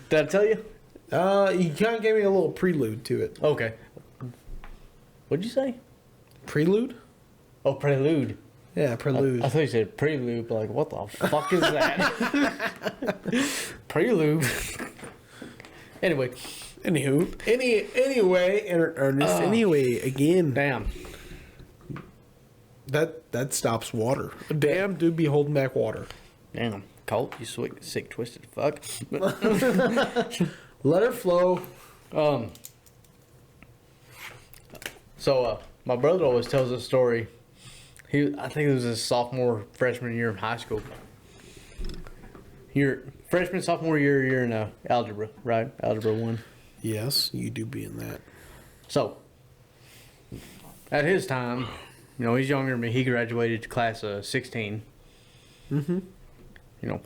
Did I tell you? You kind of gave me a little prelude to it. Okay. What'd you say? Prelude? Oh, prelude. Yeah, prelude. I thought you said prelude, but like, what the fuck is that? Prelude. Anyway. Anywho. Anyway, Ernest, anyway, again. Damn. That stops water. A dam do be holding back water. Damn. Colt, you sick, twisted fuck. Let her flow. So, my brother always tells this story. I think it was his freshman year in high school. Freshman, sophomore year, you're in algebra, right? Algebra 1. Yes, you do be in that. So, at his time, he's younger than me. He graduated class of 16. Mm-hmm. And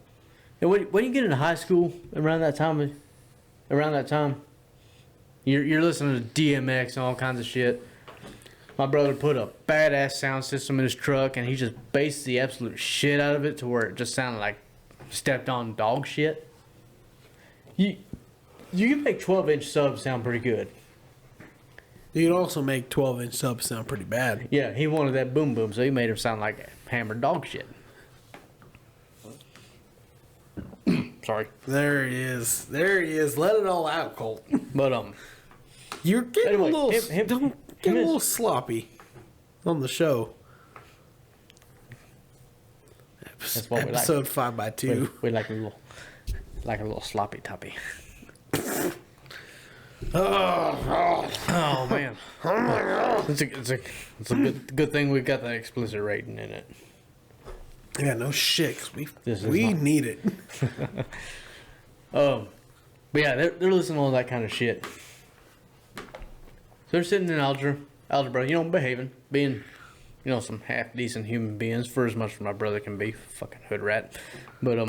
when you get into high school around that time, you're listening to DMX and all kinds of shit. My brother put a badass sound system in his truck, and he just bassed the absolute shit out of it to where it just sounded like stepped on dog shit. You can make 12-inch subs sound pretty good. You can also make 12-inch subs sound pretty bad. Yeah, he wanted that boom boom, so he made him sound like hammered dog shit. Sorry. There he is. Let it all out, Colt. But You're getting anyway, a little a little sloppy on the show. That's what Episode 5x2. We like a little sloppy toppy. Oh man! Oh my god! It's a good thing we got the explicit rating in it. Yeah, no shit, 'cause This is we not- need it. But yeah, they're listening to all that kind of shit. they're sitting in algebra, behaving, being, some half decent human beings for as much as my brother can be, fucking hood rat. But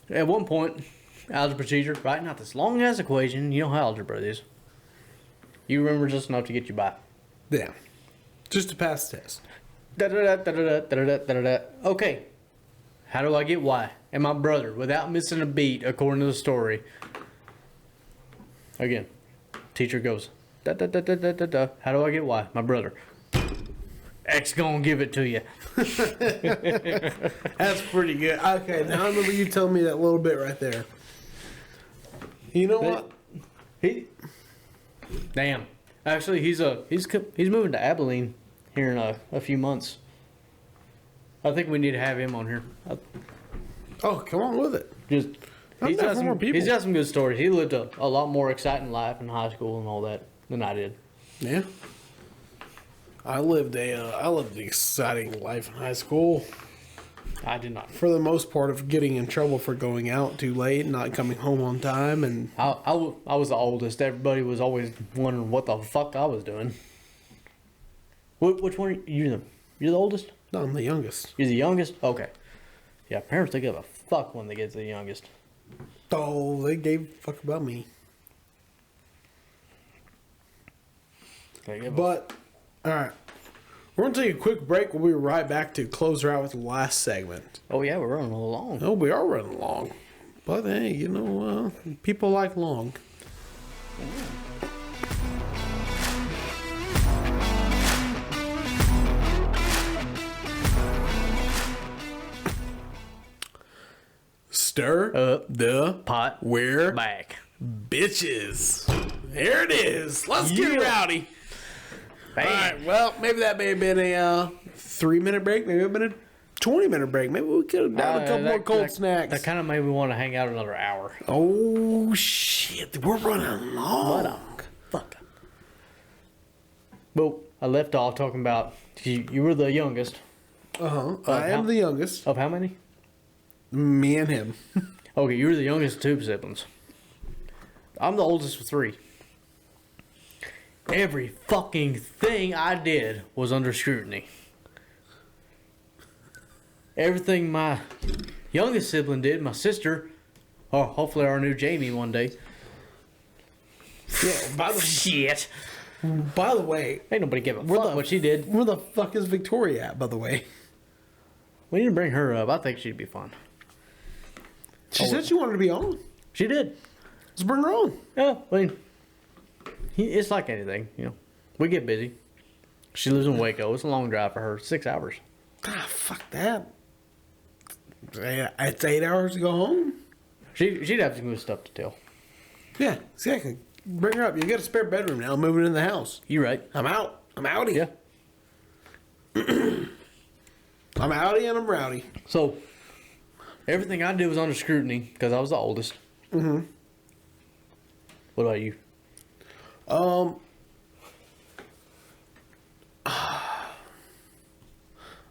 at one point, algebra teacher writing out this long ass equation. You know how algebra is. You remember just enough to get you by. Yeah. Just to pass the test. Okay. How do I get Y? And my brother, without missing a beat, according to the story. Again, teacher goes, How do I get Y? My brother. X gonna give it to you. That's pretty good. Okay, now I remember you telling me that little bit right there. You know what? Damn. Actually, he's moving to Abilene here in a few months. I think we need to have him on here. Oh, come on with it. He's got some good stories. He lived a lot more exciting life in high school and all that than I did. Yeah. I lived an exciting life in high school. I did not. For the most part of getting in trouble for going out too late, not coming home on time, and I was the oldest. Everybody was always wondering what the fuck I was doing. Which one are you? You're the oldest? no, I'm the youngest. You're the youngest? Okay. Yeah, parents don't give a fuck when they get to the youngest. Oh, they gave a fuck about me. But, alright. We're going to take a quick break. We'll be right back to close her out with the last segment. Oh, yeah, we're running along. Oh, we are running long. But, hey, people like long. Stir up the pot. We're back. Bitches. There it is. Let's get rowdy. Bam. All right. Well, maybe that may have been a 3-minute break. Maybe it would have been a 20-minute break. Maybe we could have done a couple more cold snacks. That kind of made me want to hang out another hour. Oh, shit. We're running long. Fuck. Well, I left off talking about you were the youngest. Uh-huh. I am the youngest. Of how many? Me and him. Okay, you were the youngest of 2 siblings. I'm the oldest of 3. Every fucking thing I did was under scrutiny. Everything my youngest sibling did, my sister, or hopefully our new Jamie one day. Yeah, Shit. By the way, Ain't nobody give a fuck what she did. Where the fuck is Victoria at, by the way? We need to bring her up. I think she'd be fun. She said she wanted to be on. She did. Let's bring her on. Yeah, I mean, it's like anything, We get busy. She lives in Waco. It's a long drive for her. 6 hours. Ah, fuck that. It's 8 hours to go home. She'd have some good stuff to tell. Yeah, exactly. Bring her up. You got a spare bedroom now. Moving in the house. You right. I'm out. I'm outie. Yeah. I'm outie and I'm rowdy. So, everything I did was under scrutiny because I was the oldest. Mm-hmm. What about you?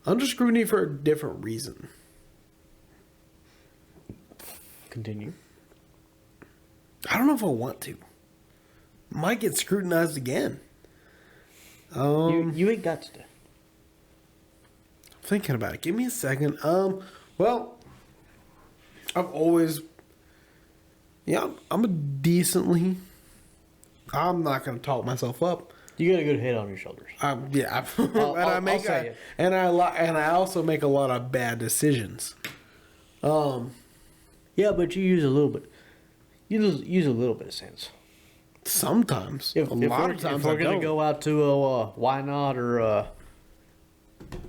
Under scrutiny for a different reason. Continue. I don't know if I want to. Might get scrutinized again. You ain't got to. Thinking about it. Give me a second. Well, I've always, I'm a decently. I'm not going to talk myself up. You got a good head on your shoulders. Yeah, and I also make a lot of bad decisions. Yeah, but you use a little bit. You use a little bit of sense. Sometimes, a lot of times, if we're gonna go out to a Why Not or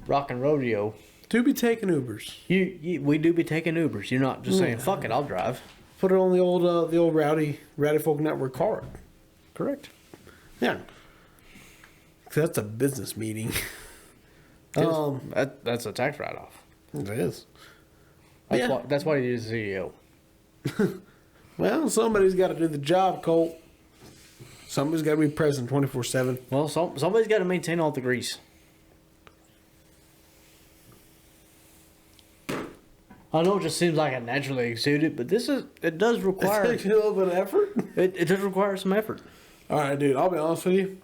Rock and Rodeo, do be taking Ubers. We do be taking Ubers. You're not just saying fuck it, I'll drive. Put it on the old Rowdy Folk Network card. Correct. Yeah. That's a business meeting. That's a tax write-off. It is. That's why you use the CEO. Well, somebody's got to do the job, Colt. Somebody's got to be present 24/7. Well, somebody's got to maintain all the grease. I know it just seems like I naturally exude it, but it does require It takes a little bit of effort. It does require some effort. All right, dude. I'll be honest with you.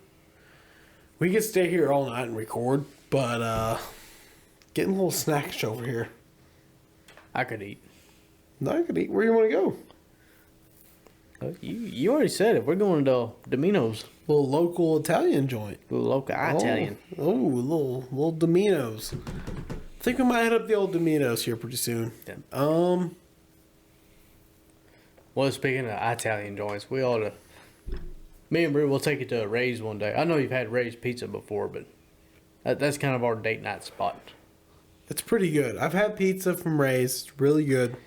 We could stay here all night and record, but getting a little snackish over here. I could eat. No, I could eat. Where do you want to go? You already said it. We're going to Domino's. A little local Italian joint. A little local Italian. Oh, little Domino's. I think we might hit up the old Domino's here pretty soon. Yeah. Well, speaking of Italian joints, we ought to. Me and Brie will take it to a Ray's one day. I know you've had Ray's pizza before, but that's kind of our date night spot. It's pretty good. I've had pizza from Ray's. It's really good.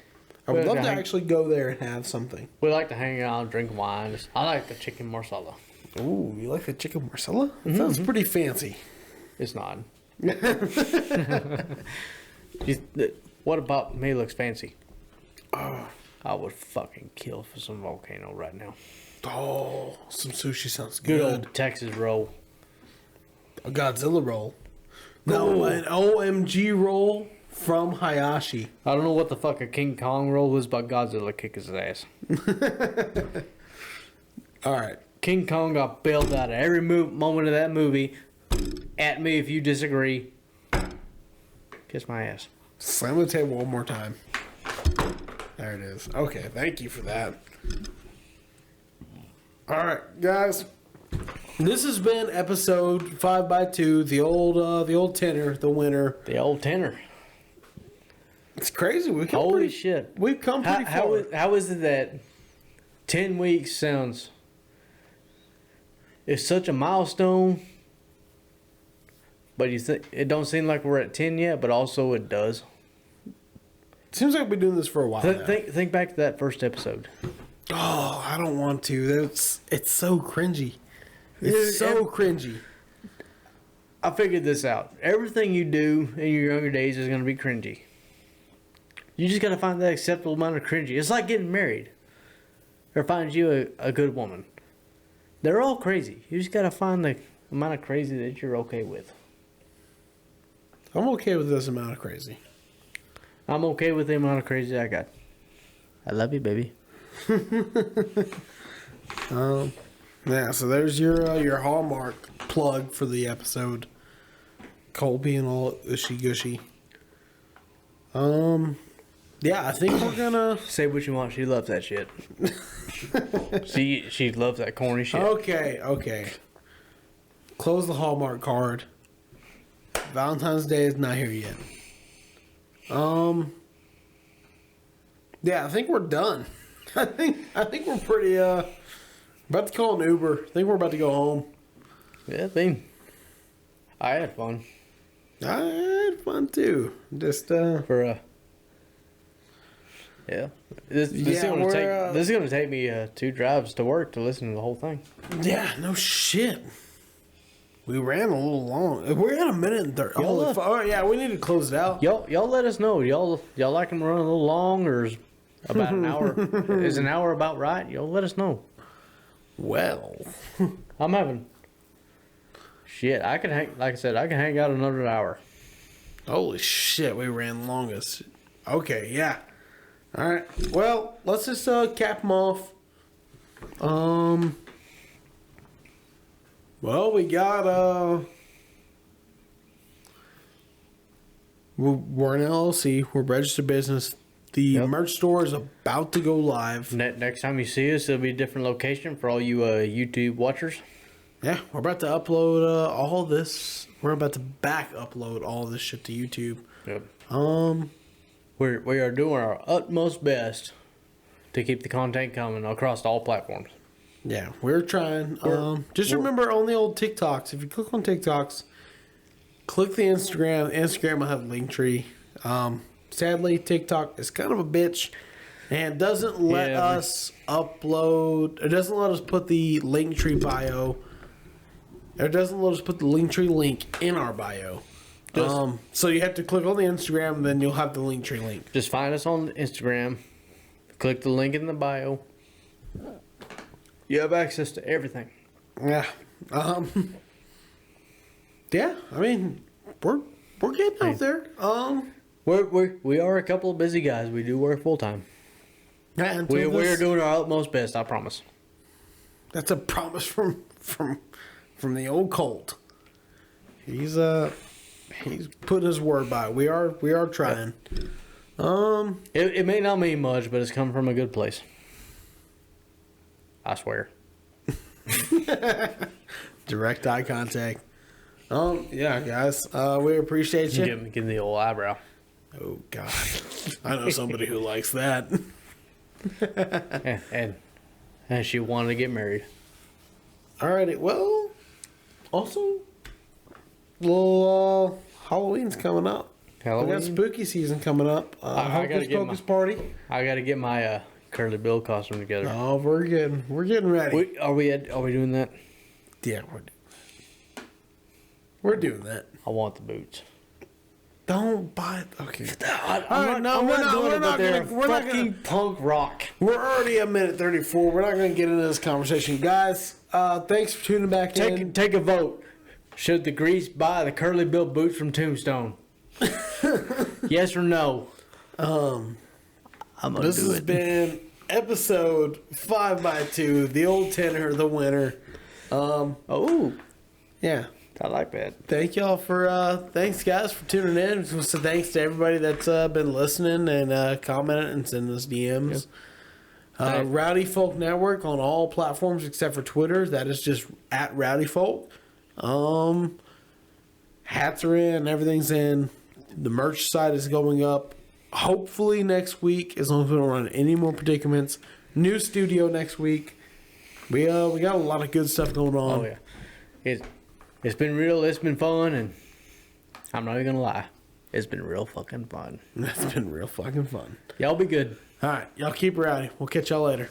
I would love to actually go there and have something. We like to hang out, drink wine. I like the chicken marsala. Ooh, you like the chicken marsala? That sounds pretty fancy. It's not. What about me looks fancy? I would fucking kill for some volcano right now. Oh, some sushi sounds good. Good Old Texas roll. A Godzilla roll. No, an OMG roll from Hayashi. I don't know what the fuck a King Kong roll is, but Godzilla kick his ass. All right. King Kong got bailed out of every moment of that movie. At me if you disagree. Kiss my ass. Slam the table one more time. There it is. Okay, thank you for that. All right, guys. This has been episode 5x2. The old tenor, the winner. The old tenor. It's crazy. Holy shit. We've come pretty far. How is it that 10 weeks sounds... It's such a milestone, but it don't seem like we're at 10 yet, but also it does. Seems like we've been doing this for a while now. Think back to that first episode. Oh, I don't want to. It's so cringy. It's so cringy. I figured this out. Everything you do in your younger days is going to be cringy. You just got to find that acceptable amount of cringy. It's like getting married. Or find you a good woman. They're all crazy. You just got to find the amount of crazy that you're okay with. I'm okay with this amount of crazy. I'm okay with the amount of crazy I got. I love you, baby. Yeah, so there's your Hallmark plug for the episode. Cole being all ushy gushy. Yeah, I think we're gonna say what you want. She loves that shit. she loves that corny shit. Okay. Close the Hallmark card. Valentine's Day is not here yet. Yeah, I think we're done. I think we're pretty about to call an Uber. I think we're about to go home. Yeah, I had fun. I had fun too. Just yeah. This is gonna take me 2 drives to work to listen to the whole thing. Yeah, no shit. We ran a little long. We're at a minute and 30. Oh yeah, we need to close it out. Y'all let us know. Y'all like them run a little long, or is about an hour? Is an hour about right? Y'all let us know. Well, I'm having shit. I can hang out another hour. Holy shit, we ran longest. Okay, yeah. All right. Well, let's just cap them off. Well, we got we're an LLC. We're registered business. The merch store is about to go live. Next time you see us, it'll be a different location for all you YouTube watchers. Yeah, we're about to upload all this. We're about to back upload all this shit to YouTube. Yep. We are doing our utmost best to keep the content coming across all platforms. Yeah, we're trying. Just remember on the old TikToks, if you click on TikToks, click the Instagram. Instagram will have a link tree. Sadly, TikTok is kind of a bitch and doesn't let us upload. It doesn't let us put the link tree bio. It doesn't let us put the link tree link in our bio. So you have to click on the Instagram, and then you'll have the link tree link. Just find us on Instagram. Click the link in the bio. You have access to everything. Yeah. Yeah. I mean, we're getting out there. We are a couple of busy guys. We do work full time. Yeah, we are doing our utmost best. I promise. That's a promise from the old Colt. He's put his word by. We are trying. It may not mean much, but it's coming from a good place. I swear. Direct eye contact. Yeah, guys. We appreciate you. Give him the old eyebrow. Oh God, I know somebody who likes that. And she wanted to get married. Alrighty. Well, also, little Halloween's coming up. Halloween? We got spooky season coming up. I gotta Hocus get Pocus party. I got to get my Curly Bill costume together. Oh, we're getting ready. Are we doing that? Yeah, we're doing that. I want the boots. Don't buy it. Okay. I'm not doing it. We're not fucking punk rock. We're already a minute 34. We're not going to get into this conversation, guys. Thanks for tuning back in. Take a vote. Should the Grease buy the Curly Bill boots from Tombstone? Yes or no? This has been episode 5x2. The old tenor, the winner. Yeah. I like that. Thank y'all thanks guys for tuning in. So thanks to everybody that's been listening and commenting and sending us DMs. Yep. Rowdy Folk Network on all platforms except for Twitter. That is just at Rowdy Folk. Hats are in, everything's in. The merch site is going up. Hopefully next week, as long as we don't run any more predicaments. New studio next week. We got a lot of good stuff going on. Oh yeah. It's been real, it's been fun, and I'm not even gonna lie. It's been real fucking fun. It's been real fucking fun. Y'all be good. Alright, y'all keep rowdy. We'll catch y'all later.